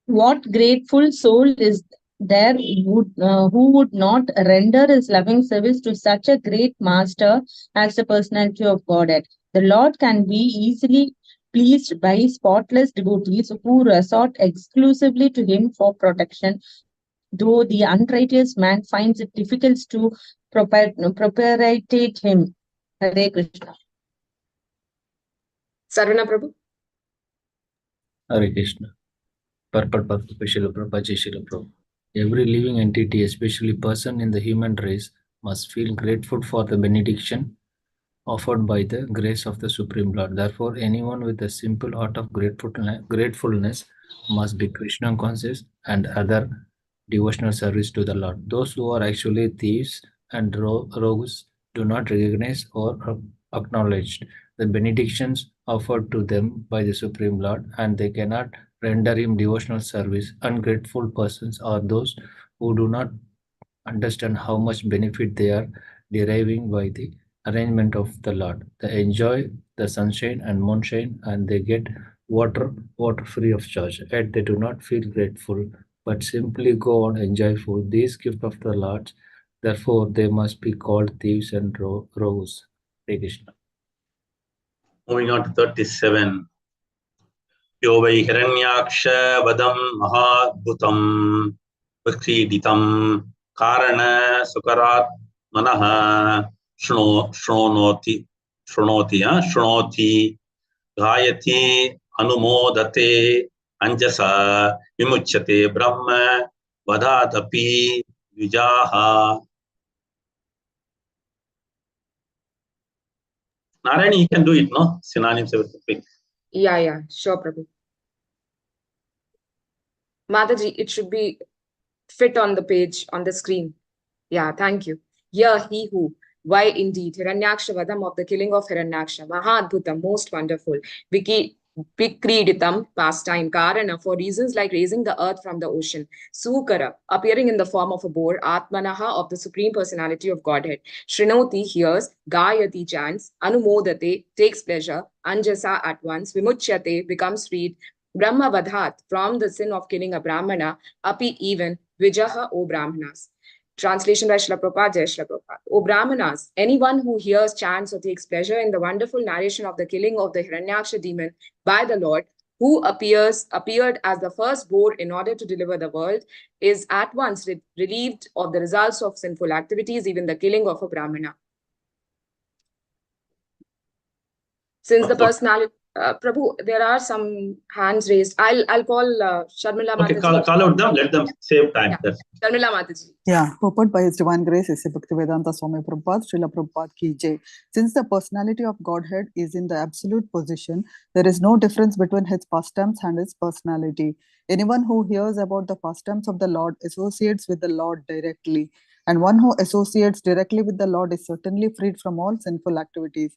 What grateful soul is there who would not render his loving service to such a great master as the personality of Godhead? The Lord can be easily pleased by spotless devotees who resort exclusively to him for protection, though the unrighteous man finds it difficult to propitiate him. Hare Krishna. Sarvana Prabhu. Hare Krishna. Purport by Srila Prabhupada, Srila Prabhupada. Every living entity, especially person in the human race, must feel grateful for the benediction offered by the grace of the Supreme Lord. Therefore, anyone with a simple heart of gratefulness must be Krishna conscious and other devotional service to the Lord. Those who are actually thieves and rogues do not recognize or acknowledge the benedictions offered to them by the Supreme Lord, and they cannot render him devotional service. Ungrateful persons are those who do not understand how much benefit they are deriving by the arrangement of the Lord. They enjoy the sunshine and moonshine, and they get water free of charge. Yet they do not feel grateful, but simply go on enjoy food. These gifts of the Lord, therefore they must be called thieves and rogues. Hare Krishna. Moving on to 37. Yo vai hiranyaksha vadam mahadbhutam vakriditam karana sukarat manaha shrunoti gayati anumodate anjasa vimuchyate brahma vadatapi vijaha. Narayani, you can do it, no? Synonyms, everything. Yeah, sure, Prabhu. Mataji, it should be fit on the page, on the screen. Yeah, thank you. Here, he who. Why indeed? Hiranyaksha Vadam, of the killing of Hiranyaksha. Mahadbhutam, most wonderful. Vikriditam, pastime. Karana, for reasons like raising the earth from the ocean. Sukara, appearing in the form of a boar. Atmanaha, of the Supreme Personality of Godhead. Shrinoti, hears. Gayati, chants. Anumodate, takes pleasure. Anjasa, at once. Vimuchyate, becomes freed. Brahma Vadhat, from the sin of killing a Brahmana. Api, even. Vijaha, O Brahmanas. Translation by Srila Prabhupada, Jai Srila Prabhupada. O Brahmanas, anyone who hears, chants, or takes pleasure in the wonderful narration of the killing of the Hiranyaksha demon by the Lord, who appeared as the first boar in order to deliver the world, is at once relieved of the results of sinful activities, even the killing of a Brahmana. Since the personality, Prabhu, there are some hands raised. I'll call Sharmila Okay, Mataji. call out them, let them save time. Yeah. Sharmila Mataji. Yeah, purport by His Divine Grace, A.C. Bhaktivedanta Swami Prabhupada, Srila Prabhupada Ki Jai. Since the personality of Godhead is in the absolute position, there is no difference between His pastimes and His personality. Anyone who hears about the pastimes of the Lord associates with the Lord directly, and one who associates directly with the Lord is certainly freed from all sinful activities,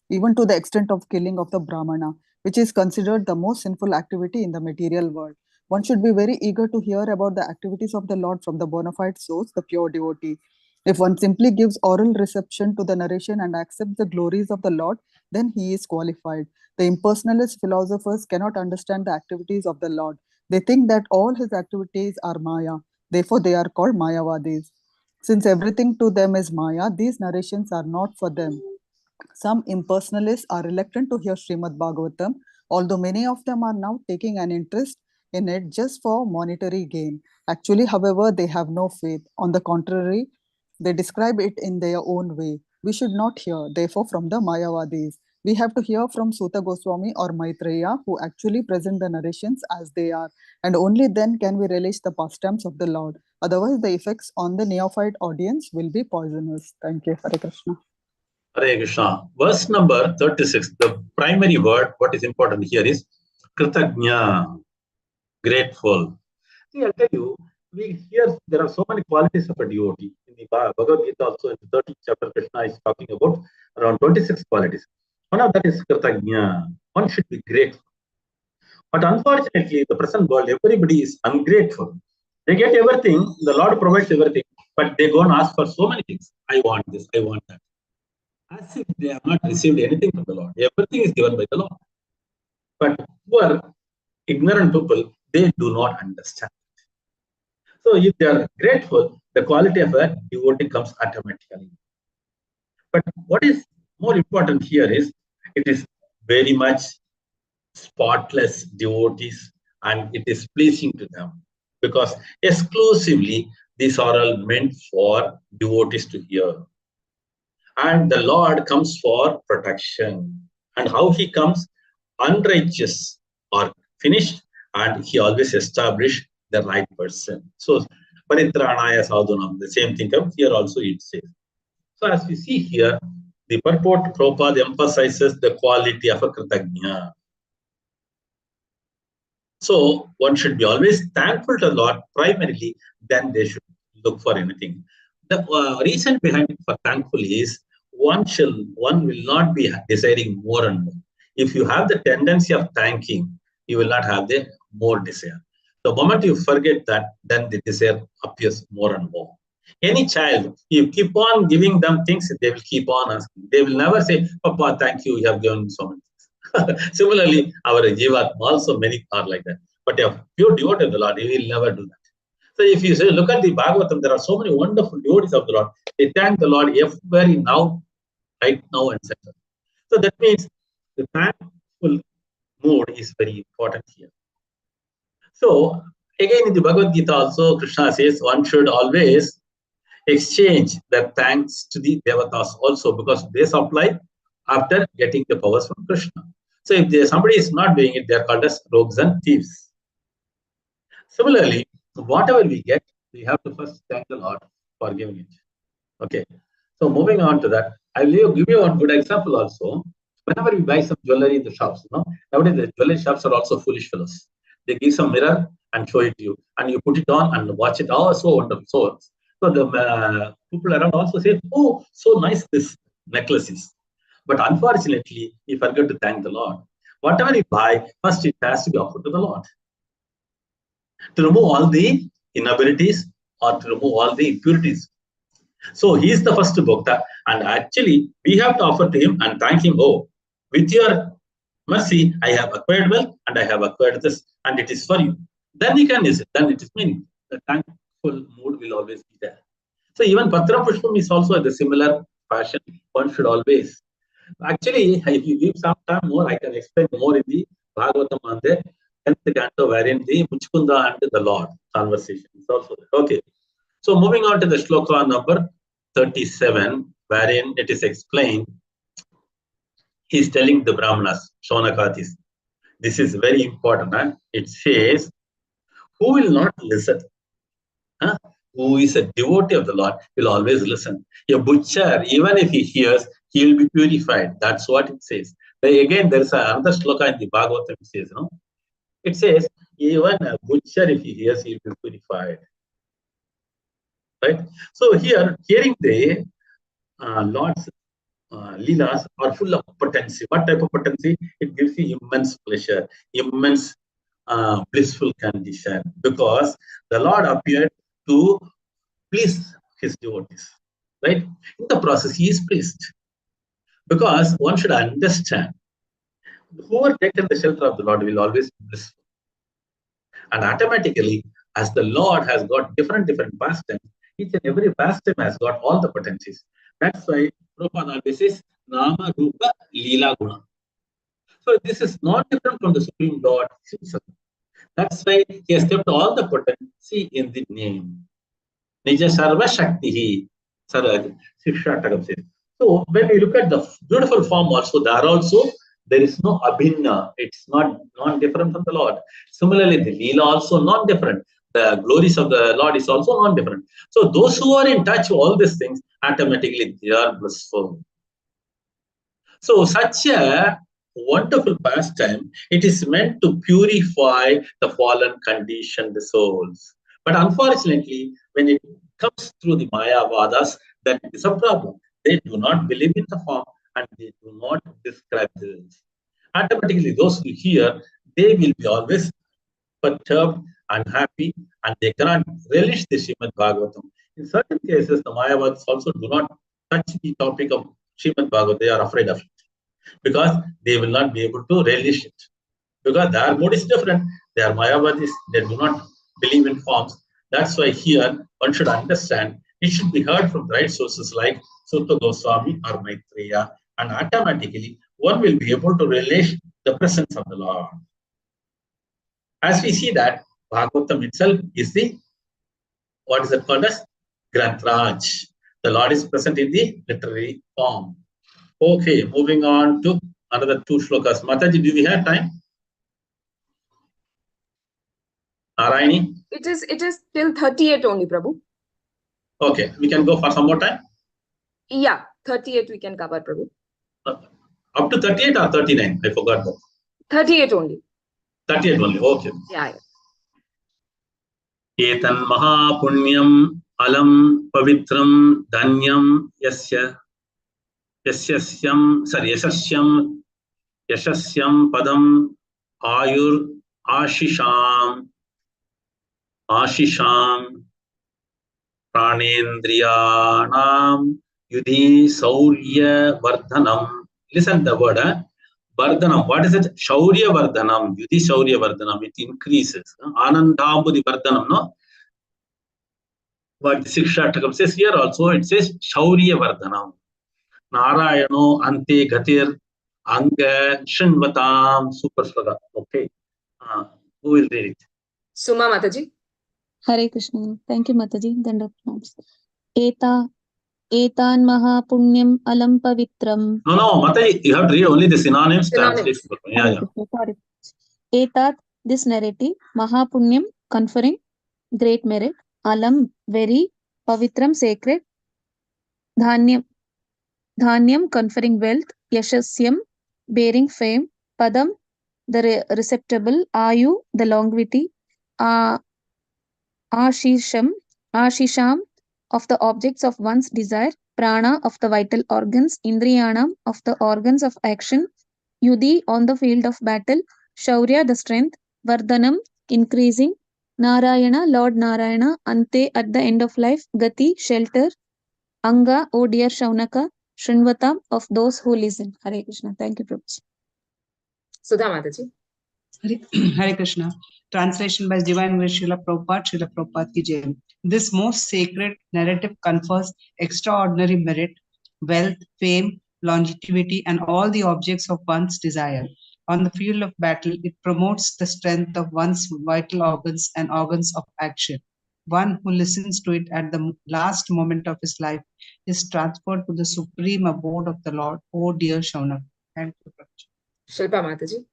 even to the extent of killing of the Brahmana, which is considered the most sinful activity in the material world. One should be very eager to hear about the activities of the Lord from the bona fide source, the pure devotee. If one simply gives oral reception to the narration and accepts the glories of the Lord, then he is qualified. The impersonalist philosophers cannot understand the activities of the Lord. They think that all his activities are Maya. Therefore, they are called Mayavadis. Since everything to them is Maya, these narrations are not for them. Some impersonalists are reluctant to hear Shrimad Bhagavatam, although many of them are now taking an interest in it just for monetary gain. Actually, however, they have no faith. On the contrary, they describe it in their own way. We should not hear, therefore, from the Mayavadis. We have to hear from Sutta Goswami or Maitreya, who actually present the narrations as they are, and only then can we relish the pastimes of the Lord. Otherwise, the effects on the neophyte audience will be poisonous. Thank you, Hare Krishna. Hare Krishna. Verse number 36, the primary word, what is important here is Kritagnya, grateful. See, I'll tell you, there are so many qualities of a devotee. In the Bhagavad Gita also, in the 13th chapter, Krishna is talking about around 26 qualities. One of that is Kritagnya. One should be grateful. But unfortunately, in the present world, everybody is ungrateful. They get everything, the Lord provides everything, but they go and ask for so many things. I want this, I want that. As if they have not received anything from the Lord. Everything is given by the Lord. But poor, ignorant people, they do not understand. So if they are grateful, the quality of a devotee comes automatically. But what is more important here is, it is very much spotless devotees and it is pleasing to them. Because exclusively, these are all meant for devotees to hear. And the Lord comes for protection. And how he comes? Unrighteous are finished, and he always established the right person. So, Paritranaya Sadhunam, the same thing comes here also it says. So, as we see here, the purport Prabhupada emphasizes the quality of a Kritagnya. So, one should be always thankful to the Lord primarily, then they should look for anything. The reason behind it for thankful is one will not be desiring more and more. If you have the tendency of thanking, you will not have the more desire. The moment you forget that, then the desire appears more and more. Any child, you keep on giving them things, they will keep on asking. They will never say, Papa, thank you, you have given me so many things. Similarly, our Jivatma also many are like that. But if you devote to the Lord, he will never do that. So if you say, look at the Bhagavatam, there are so many wonderful devotees of the Lord. They thank the Lord everywhere now, right now and center. So that means the thankful mood is very important here. So again in the Bhagavad Gita also, Krishna says one should always exchange their thanks to the Devatas also, because they supply after getting the powers from Krishna. So if somebody is not doing it, they are called as rogues and thieves. Similarly, whatever we get, we have to first thank the Lord for giving it. Okay. So moving on to that, I will give you one good example also. Whenever we buy some jewelry in the shops, nowadays the jewelry shops are also foolish fellows. They give some mirror and show it to you, and you put it on and watch it. Oh, so wonderful. So the people around also say, oh, so nice this necklace is. But unfortunately, we forget to thank the Lord. Whatever you buy, first it has to be offered to the Lord. To remove all the inabilities or to remove all the impurities. So he is the first Bhakta, and actually we have to offer to him and thank him. Oh, with your mercy, I have acquired wealth and I have acquired this, and it is for you. Then he can use it. Then it is meaning. The thankful mood will always be there. So even Patra Pushpam is also the similar fashion. One should always. Actually, if you give some time more, I can explain more in the Bhagavatam on the 10th canto, wherein the Muchkunda and the Lord conversation is also there. Okay. So moving on to the shloka number 37, wherein it is explained, he is telling the Brahmanas, Shonakatis. This is very important. Huh? It says, who will not listen? Huh? Who is a devotee of the Lord will always listen. A butcher, even if he hears, he will be purified. That's what it says. But again, there is another shloka in the Bhagavatam. It says, no? It says, even a butcher, if he hears, he will be purified. Right? So here, hearing the Lord's Leelas are full of potency. What type of potency? It gives you immense pleasure, immense blissful condition, because the Lord appeared to please his devotees. Right? In the process, he is pleased. Because one should understand, whoever taken the shelter of the Lord will always be blissful. And automatically, as the Lord has got different pastimes, each and every pastime has got all the potencies. That's why Prabhupada always says, Nama Rupa Leela Guna. So this is not different from the Supreme Lord himself. That's why he has kept all the potency in the name. Nija Sarva Shaktihi. Sikshatakam says. So when we look at the beautiful form also, there is no abhinna. It's not non-different from the Lord. Similarly, the Leela also non-different. The glories of the Lord is also non-different. So those who are in touch with all these things, automatically they are blissful. So such a wonderful pastime, it is meant to purify the fallen conditioned souls. But unfortunately, when it comes through the Mayavadas, that is a problem. They do not believe in the form and they do not describe this. Automatically, those who hear, they will be always perturbed, unhappy, and they cannot relish the Shrimad Bhagavatam. In certain cases, the Mayavadas also do not touch the topic of Shrimad Bhagavatam. They are afraid of it, because they will not be able to relish it. Because their mood is different. They are Mayavadis. They do not believe in forms. That's why here one should understand it should be heard from the right sources like Sutta Goswami or Maitreya, and automatically one will be able to relish the presence of the Lord. As we see that Bhagavatam itself is the, what is it called as? Grantraj. The Lord is present in the literary form. Okay, moving on to another two shlokas. Mataji, do we have time? Narayani? It is till 38 only, Prabhu. Okay, we can go for some more time? Yeah, 38 we can cover, Prabhu. Up to 38 or 39? I forgot that. 38 only. 38 only, okay. Yeah. Etan mahapunyam alam pavitram dhanyam yasyasyam padam ayur ashisham pranendriyanam yudhi saurya vardhanam. Listen the word, vardhanam. What is it? Shaurya vardhanam. Yudhi saurya vardhanam. It increases. Anandambudi vardhanam, no? What the Sikshatakam says here also, it says Shaurya vardhanam. Narayano ante gatir anga shinvatam super sloga. Okay. Who will read it? Suma Mataji. Hare Krishna. Thank you, Mataji. Dandapranams. Etan mahapunyam alam pavitram. No, Mataji, you have to read only the synonyms. Translation. Yeah. Sorry. Etat, this narrative, mahapunyam, conferring great merit, alam, very, pavitram, sacred, dhanyam, conferring wealth, yashasyam, bearing fame, padam, the receptacle, ayu, the longevity, ashisham, of the objects of one's desire, prana, of the vital organs, indriyanam, of the organs of action, yudhi, on the field of battle, shaurya, the strength, vardhanam, increasing, narayana, Lord Narayana, ante, at the end of life, gati, shelter, anga, O dear Shaunaka, Shrinvatam, of those who listen. Hare Krishna. Thank you, Prabhu. Sudha Mataji. Hare Krishna. Translation by Divine Grace Srila Prabhupada, Srila Prabhupada Ki Jai. This most sacred narrative confers extraordinary merit, wealth, fame, longevity, and all the objects of one's desire. On the field of battle, it promotes the strength of one's vital organs and organs of action. One who listens to it at the last moment of his life is transferred to the supreme abode of the Lord. Oh dear Shaunak. Thank you, Prabhuji. Shilpa Mataji.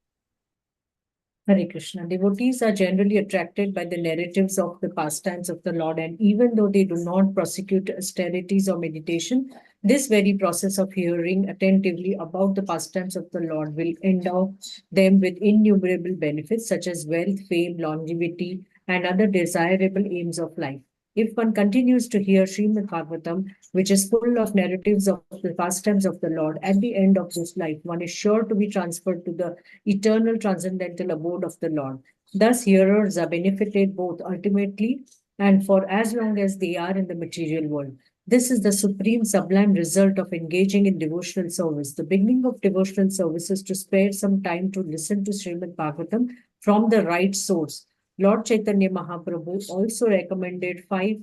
Hare Krishna. Devotees are generally attracted by the narratives of the pastimes of the Lord, and even though they do not prosecute austerities or meditation, this very process of hearing attentively about the pastimes of the Lord will endow them with innumerable benefits such as wealth, fame, longevity, and other desirable aims of life. If one continues to hear Shrimad Bhagavatam, which is full of narratives of the pastimes of the Lord, at the end of this life, one is sure to be transferred to the eternal transcendental abode of the Lord. Thus, hearers are benefited both ultimately and for as long as they are in the material world. This is the supreme sublime result of engaging in devotional service. The beginning of devotional service is to spare some time to listen to Srimad Bhagavatam from the right source. Lord Chaitanya Mahaprabhu also recommended five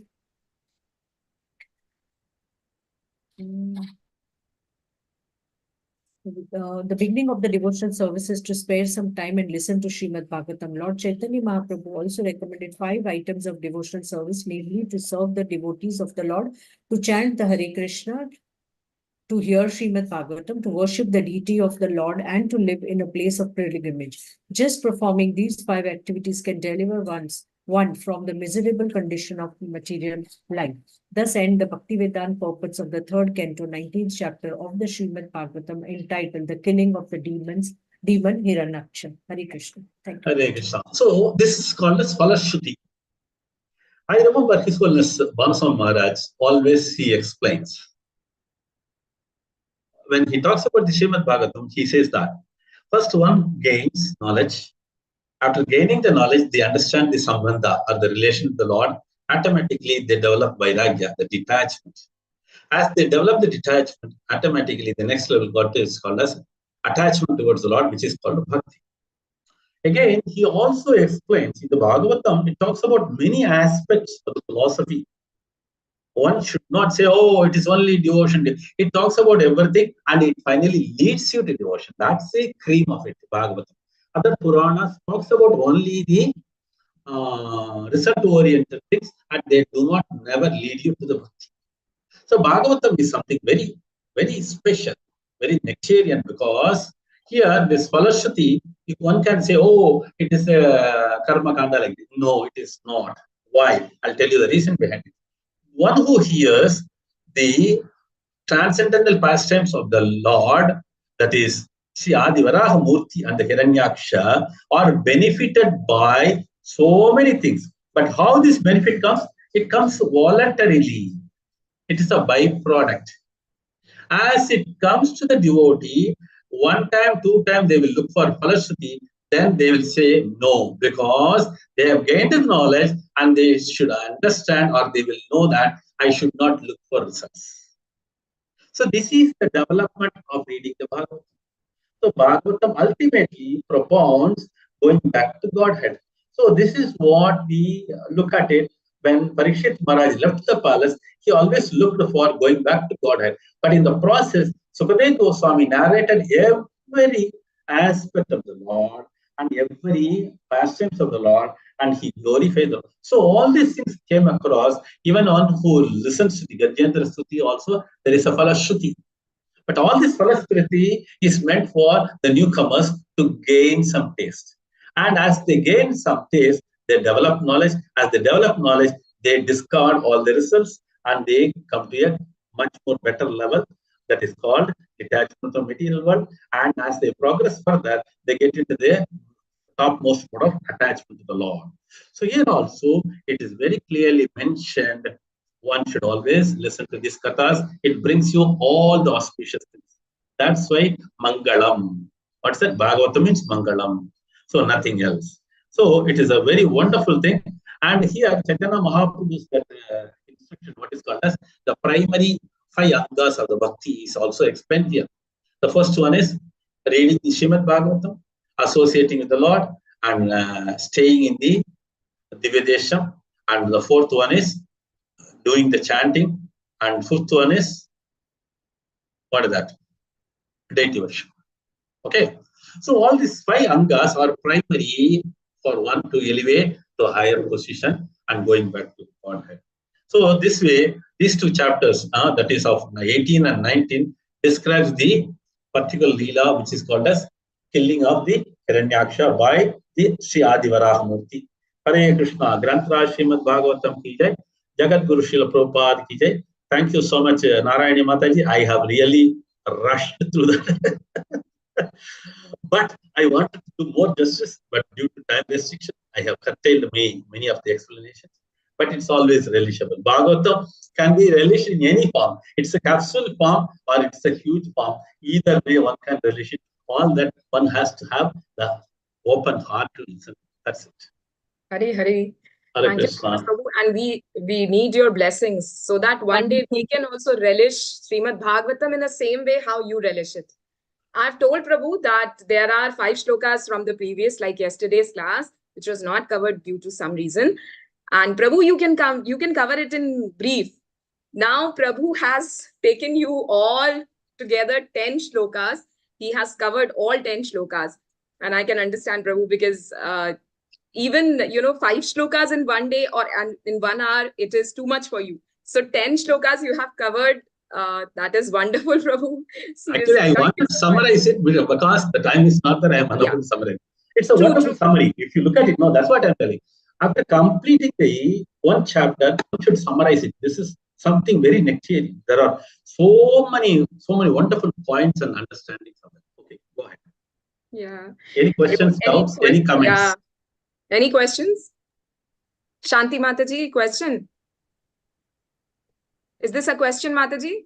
the beginning of the devotional service is to spare some time and listen to Srimad Bhagavatam. Lord Chaitanya Mahaprabhu also recommended 5 items of devotional service, namely to serve the devotees of the Lord, to chant the Hare Krishna, to hear Srimad Bhagavatam, to worship the deity of the Lord, and to live in a place of pilgrimage. Just performing these 5 activities can deliver one from the miserable condition of material life. Thus end the Bhaktivedanta purports of the 3rd canto, 19th chapter of the Shrimad Bhagavatam, entitled The Killing of the Demon Hiranyaksha. Hare Krishna. Thank you. Hare Krishna. So this is called as Falashruti. I remember His Holiness Banasam Maharaj, always he explains. When he talks about the Srimad Bhagavatam, he says that first one gains knowledge. After gaining the knowledge, they understand the sambandha or the relation to the Lord. Automatically, they develop vairagya, the detachment. As they develop the detachment, automatically the next level got is called as attachment towards the Lord, which is called bhakti. Again, he also explains in the Bhagavatam, it talks about many aspects of the philosophy. One should not say, oh, it is only devotion. It talks about everything and it finally leads you to devotion. That's the cream of it, Bhagavatam. Other Puranas talks about only the result-oriented things and they do not never lead you to the bhakti. So Bhagavatam is something very, very special, very nectarian, because here this Falashruti, if one can say, oh, it is a karma kanda like this. No, it is not. Why? I'll tell you the reason behind it. One who hears the transcendental pastimes of the Lord, that is Sri Adi Varaha Murti and the Hiranyaksha, are benefited by so many things. But how this benefit comes? It comes voluntarily. It is a byproduct. As it comes to the devotee, 1 time, 2 times, they will look for Falashruti, then they will say no, because they have gained the knowledge and they should understand, or they will know that I should not look for results. So this is the development of reading the Bhagavatam. So Bhagavatam ultimately propounds going back to Godhead. So this is what we look at it. When Parikshit Maharaj left the palace, he always looked for going back to Godhead. But in the process, Sukadeva Goswami narrated every aspect of the Lord and every pastimes of the Lord, and he glorified them. So all these things came across. Even one who listens to the Gadyantara Stuti also, there is a Falashruti. But all this Falashruti is meant for the newcomers to gain some taste. And as they gain some taste, they develop knowledge. As they develop knowledge, they discard all the results and they come to a much more better level, that is called detachment from material world. And as they progress further, they get into the topmost mode of attachment to the Lord. So here also, it is very clearly mentioned, one should always listen to these kathas. It brings you all the auspicious things. That's why Mangalam. What's that? Bhagavatam means Mangalam. So nothing else. So it is a very wonderful thing. And here, Chaitanya Mahaprabhu's instruction, what is called as the primary 5 angas of the bhakti, is also explained here. The first one is reading the Shrimad Bhagavatam, associating with the Lord, and staying in the Divyadesham, and the fourth one is doing the chanting, and fifth one is, what is that? Deity worship. Okay. So all these 5 angas are primary for one to elevate to a higher position and going back to Godhead. So this way, these 2 chapters, that is of 18 and 19, describes the particular Leela, which is called as killing of the Hiranyaksha by the Sri Adi Varaha Murti. Hare Krishna, Granth Shrimad Bhagavatam ki jai, Jagat Guru Srila Prabhupada ki jai. Thank you so much, Narayani Mataji. I have really rushed through that. But I wanted to do more justice, but due to time restriction, I have curtailed many of the explanations. But it's always relishable. Bhagavatam can be relished in any form. It's a capsule form or it's a huge form. Either way, one can relish it. All that one has to have the open heart to listen. That's it. Hari Hari. Hare Thank you so much, Krishna. Prabhu. And we need your blessings so that one day we can also relish Srimad Bhagavatam in the same way how you relish it. I've told Prabhu that there are 5 shlokas from the previous, like yesterday's class, which was not covered due to some reason. And Prabhu, you can cover it in brief. Now Prabhu has taken you all together 10 shlokas. He has covered all 10 shlokas. And I can understand, Prabhu, because even 5 shlokas in one day or in 1 hour, it is too much for you. So 10 shlokas you have covered. That is wonderful, Prabhu. Actually, I want to summarize it because the time is not that I am unable to summarize. It's a wonderful summary. If you look at it, no, that's what I'm telling. After completing the 1 chapter, you should summarize it. This is something very nectarian. There are so many wonderful points and understandings of it. Okay, go ahead. Yeah. Any questions, doubts, any comments? Yeah. Any questions? Shanti Mataji, question? Is this a question, Mataji?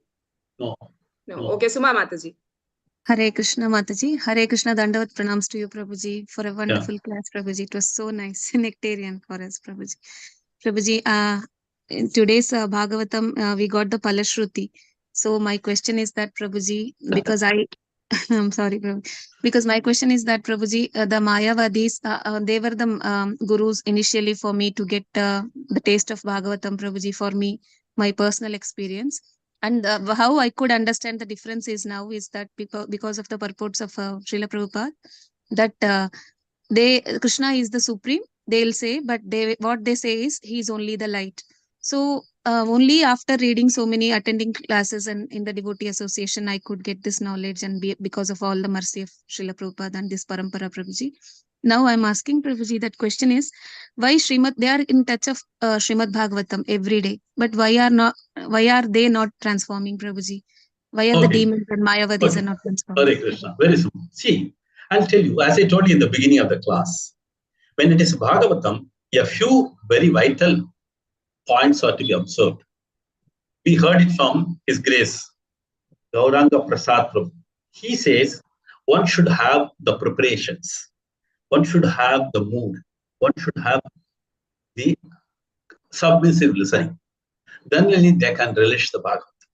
No. Okay, Suma Mataji. Hare Krishna Mataji. Hare Krishna Dandavat pranams to you, Prabhuji, for a wonderful class, Prabhuji. It was so nice, nectarian for us, Prabhuji. Prabhuji, in today's Bhagavatam, we got the Palashruti. So my question is that, Prabhuji, because I'm sorry, Prabhu. Because my question is that, Prabhuji, the Mayavadis, they were the gurus initially for me to get the taste of Bhagavatam, Prabhuji, for me, my personal experience. And how I could understand the difference is now is that because of the purports of Srila Prabhupada, that Krishna is the supreme, they'll say, but what they say is he is only the light. So only after reading so many, attending classes and in the devotee association, I could get this knowledge, and because of all the mercy of Srila Prabhupada and this Parampara, Prabhuji. Now I'm asking Prabhuji, that question is, why they are in touch of Shrimad Bhagavatam every day, but why are they not transforming, Prabhuji? Why are the demons and Mayavadis are not transforming? Hare Krishna. Very simple. See, I'll tell you, as I told you in the beginning of the class, when it is Bhagavatam, a few very vital points are to be observed. We heard it from His Grace, Gauranga Prasad Prabhu. He says one should have the preparations, one should have the mood, one should have the submissive listening. Then only they can relish the Bhagavatam.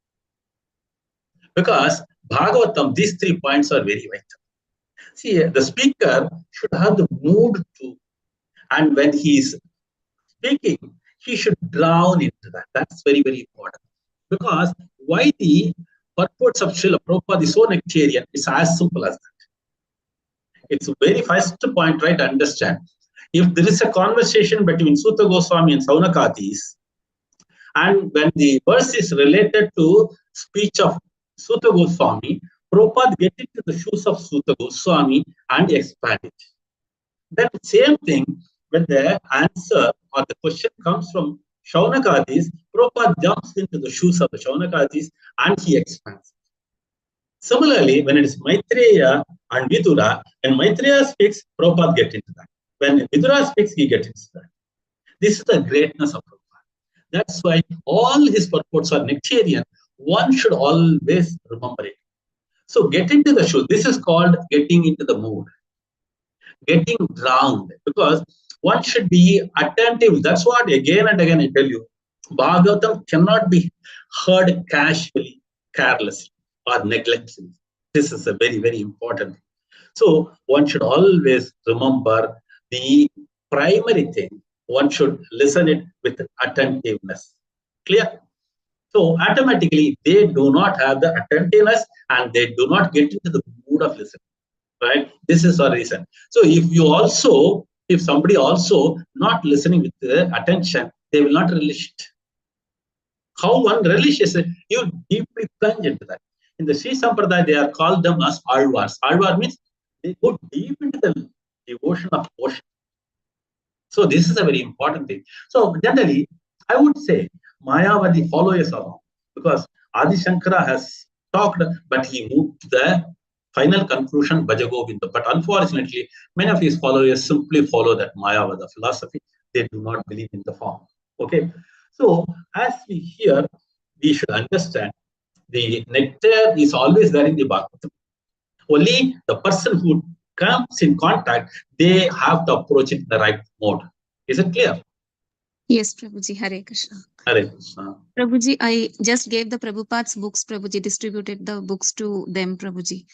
Because Bhagavatam, these 3 points are very vital. See, the speaker should have the mood to, and when he is speaking, he should drown into that. That's very, very important. Because why the purports of Srila Prabhupada is so nectarian, it's as simple as that. It's the very first point, right, to understand. If there is a conversation between Suta Goswami and Saunakadis, and when the verse is related to speech of Suta Goswami, Prabhupada gets into the shoes of Suta Goswami and expand it. Then same thing, when the answer or the question comes from Shaunakadis, Prabhupada jumps into the shoes of the Shaunakadis and he expands it. Similarly, when it is Maitreya and Vidura, when Maitreya speaks, Prabhupada gets into that. When Vidura speaks, he gets into that. This is the greatness of Prabhupada. That's why all his purports are nectarian. One should always remember it. So get into the shoes. This is called getting into the mood. Getting drowned. Because one should be attentive. That's what again and again I tell you. Bhagavatam cannot be heard casually, carelessly, or neglectfully. This is a very, very important thing. So one should always remember the primary thing, one should listen it with attentiveness. Clear? So automatically they do not have the attentiveness and they do not get into the mood of listening. Right? This is the reason. So if somebody also not listening with the attention, they will not relish it. How one relishes it, you deeply plunge into that. In the Sri Sampradaya, they are called them as alvars. Alvar means they go deep into the devotion of ocean. So this is a very important thing. So generally, I would say Mayavadi followers are wrong, because Adi Shankara has talked, but he moved to the final conclusion, Bhajagovinda. But unfortunately, many of his followers simply follow that Mayavada philosophy. They do not believe in the form. Okay. So as we hear, we should understand the nectar is always there in the Bhagavatam. Only the person who comes in contact, they have to approach it in the right mode. Is it clear? Yes, Prabhuji. Hare Krishna. Hare Krishna. Prabhuji, I just gave the Prabhupada's books, Prabhuji, distributed the books to them, Prabhuji,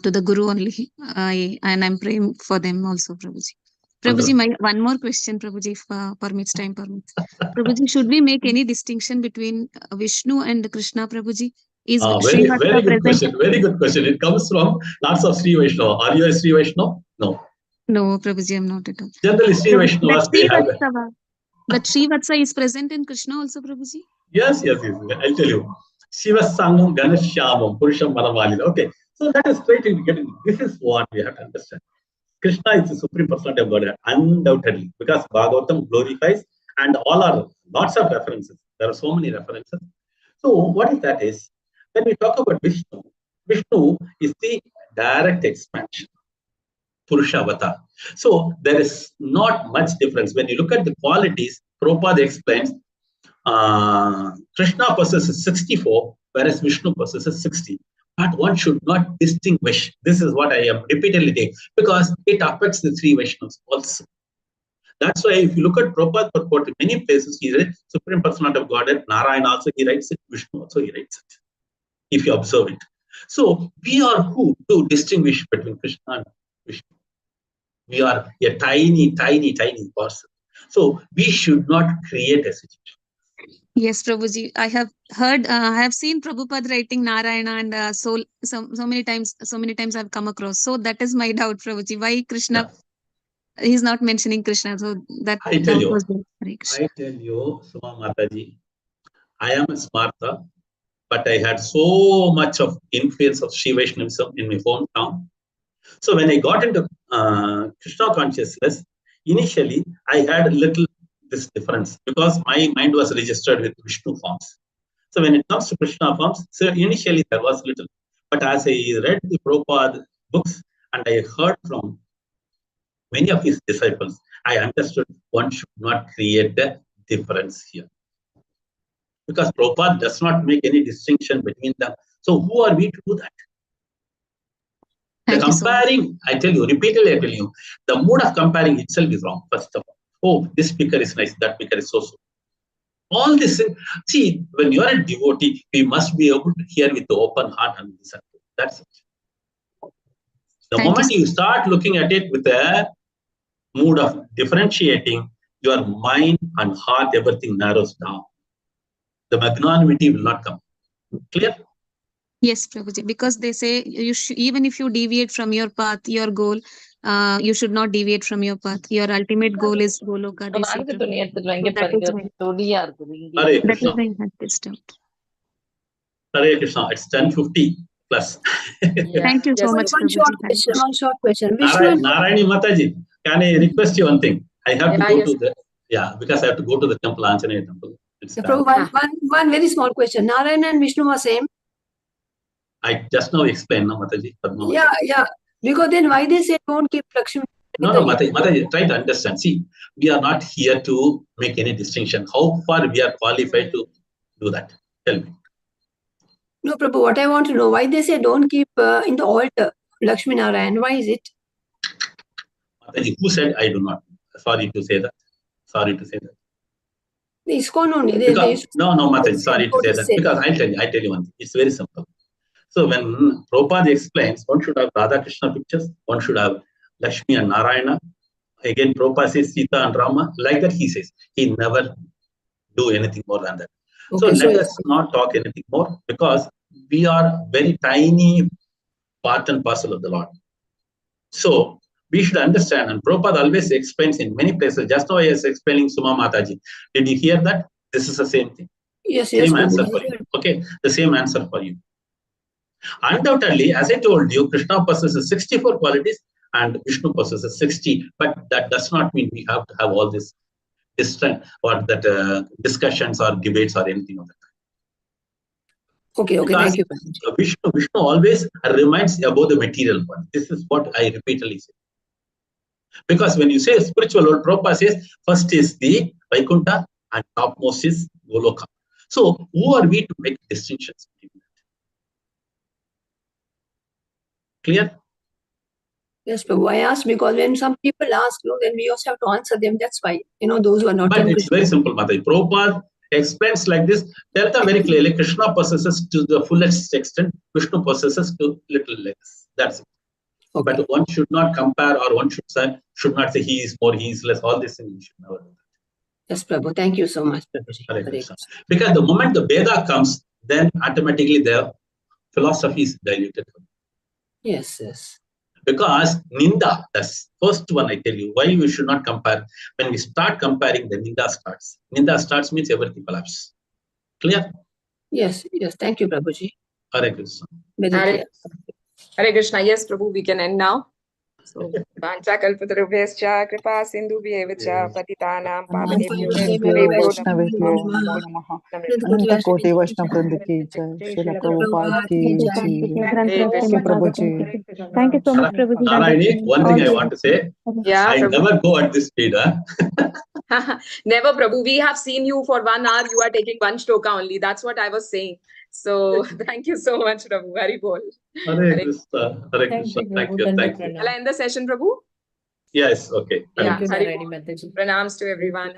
to the Guru only. And I'm praying for them also, Prabhuji. Prabhuji, one more question, Prabhuji, if time permits. Prabhuji, should we make any distinction between Vishnu and Krishna, Prabhuji? Is very good question. Very good question. It comes from lots of Sri Vaishnava. Are you a Sri Vaishnava? No. No, Prabhuji, I'm not at all. Generally, Sri Vaishnavas, they have But Srivatsa is present in Krishna also, Prabhuji? Yes. I'll tell you. Shiva Sangam Ganashyamam Purusham Manamalila. Okay. So that is straight in getting. This is what we have to understand. Krishna is the Supreme Personality of Godhead, undoubtedly, because Bhagavatam glorifies, and all are lots of references. There are so many references. So what is that is, when we talk about Vishnu, Vishnu is the direct expansion, Purusha Avatar. So there is not much difference. When you look at the qualities, Prabhupada explains, Krishna possesses 64, whereas Vishnu possesses 60. But one should not distinguish. This is what I am repeatedly saying, because it affects the three Vaishnavas also. That's why if you look at Prabhupada purport, in many places he writes Supreme Personality of Godhead, Narayana also he writes it, Vishnu also he writes it, if you observe it. So we are who to distinguish between Krishna and Vishnu? We are a tiny person. So we should not create a situation. Yes, Prabhuji. I have heard, I have seen Prabhupada writing Narayana, and so many times I've come across. So that is my doubt, Prabhuji. Why Krishna? Yeah. He's not mentioning Krishna. So that I tell you, Suma Mataji, I am a Smartha, but I had so much of influence of Sri Vaishnavism in my hometown. So when I got into Krishna consciousness, initially I had this difference, because my mind was registered with Vishnu forms. So when it comes to Krishna forms, so initially there was little. But as I read the Prabhupada books and I heard from many of his disciples, I understood one should not create a difference here. Because Prabhupada does not make any distinction between them. So who are we to do that? The comparing, I tell you, repeatedly I tell you, the mood of comparing itself is wrong, first of all. Oh, this speaker is nice, that speaker is so. All this, see, when you are a devotee, we must be able to hear with the open heart and listen. That's it. The moment you start looking at it with a mood of differentiating, your mind and heart, everything narrows down. The magnanimity will not come. Clear? Yes, Prabhuji, because they say even if you deviate from your path, your goal, you should not deviate from your path. Your ultimate goal is Goloka. Hare Krishna. Hare Krishna. It's 10:50 plus. Thank you so much, Prabhuji. One short question. Narayani Mataji, can I request you one thing? I have to go to the because I have to go to the temple, Anjaneya temple. One very small question. Narayana and Vishnu are same? I just now explained, no, Mataji. Yeah. Because then why they say don't keep Lakshmi? No, Mataji, try to understand. See, we are not here to make any distinction. How far we are qualified to do that? Tell me. No, Prabhu, what I want to know, why they say don't keep in the altar Lakshmi Narayan? Why is it? Mataji, who said I do not? Sorry to say that. The ISKCON only. No, Mataji, sorry to say that. Because I tell you one thing. It's very simple. So when Prabhupada explains, one should have Radha Krishna pictures, one should have Lakshmi and Narayana Again, Prabhupada says Sita and Rama, like that he says. He never do anything more than that. So Okay, let us not talk anything more, because we are very tiny part and parcel of the Lord. So we should understand, and Prabhupada always explains in many places. Just now he is explaining Suma Mataji. Did you hear that? This is the same thing. Yes, Same Prabhu. answer for you. Okay, the same answer for you. Undoubtedly, as I told you, Krishna possesses 64 qualities and Vishnu possesses 60. But that does not mean we have to have all this or that discussions or debates or anything of that. Okay, Because thank you. Vishnu always reminds about the material one. This is what I repeatedly say. Because when you say spiritual world, Prabhupada says first is the Vaikuntha and topmost is Goloka. So who are we to make distinctions? Clear? Yes, Prabhu. I asked because when some people ask, then we also have to answer them. That's why, those who are not. But it's very simple, Mataji. Prabhupada explains like this. Tell them very clearly, Krishna possesses to the fullest extent, Vishnu possesses to little less. That's it. Okay. But one should not compare, or one should not say he is more, he is less. All these things we should never do that. Yes, Prabhu. Thank you so much, Prabhuji. Because the moment the Veda comes, then automatically the philosophy is diluted. Yes. Because Ninda, that's first one I tell you, why we should not compare. When we start comparing, the Ninda starts. Ninda starts means everything collapses. Clear? Yes. Thank you, Prabhuji. Hare Krishna. Hare Krishna. Yes, Prabhu, we can end now. So, Vancha kalpatarubhyascha kripa sindhubhyeva patitanam pavanebhyo वैष्णवेभ्यो नमः अनंत कोटि वैष्णव वृंद की जय श्रील प्रभुपाद की जय प्रभुजी. Thank you so much, Prabhuji. Narayani, one thing I want to say, I never go at this speed. Never, Prabhu. We have seen you for 1 hour. You are taking one shloka only. That's what I was saying. So thank you so much, Prabhu. Very bold. Hare Krishna. Hare Krishna. Thank you. Shall I end the session, Prabhu? Yes. Okay. Yeah. Pranams to everyone.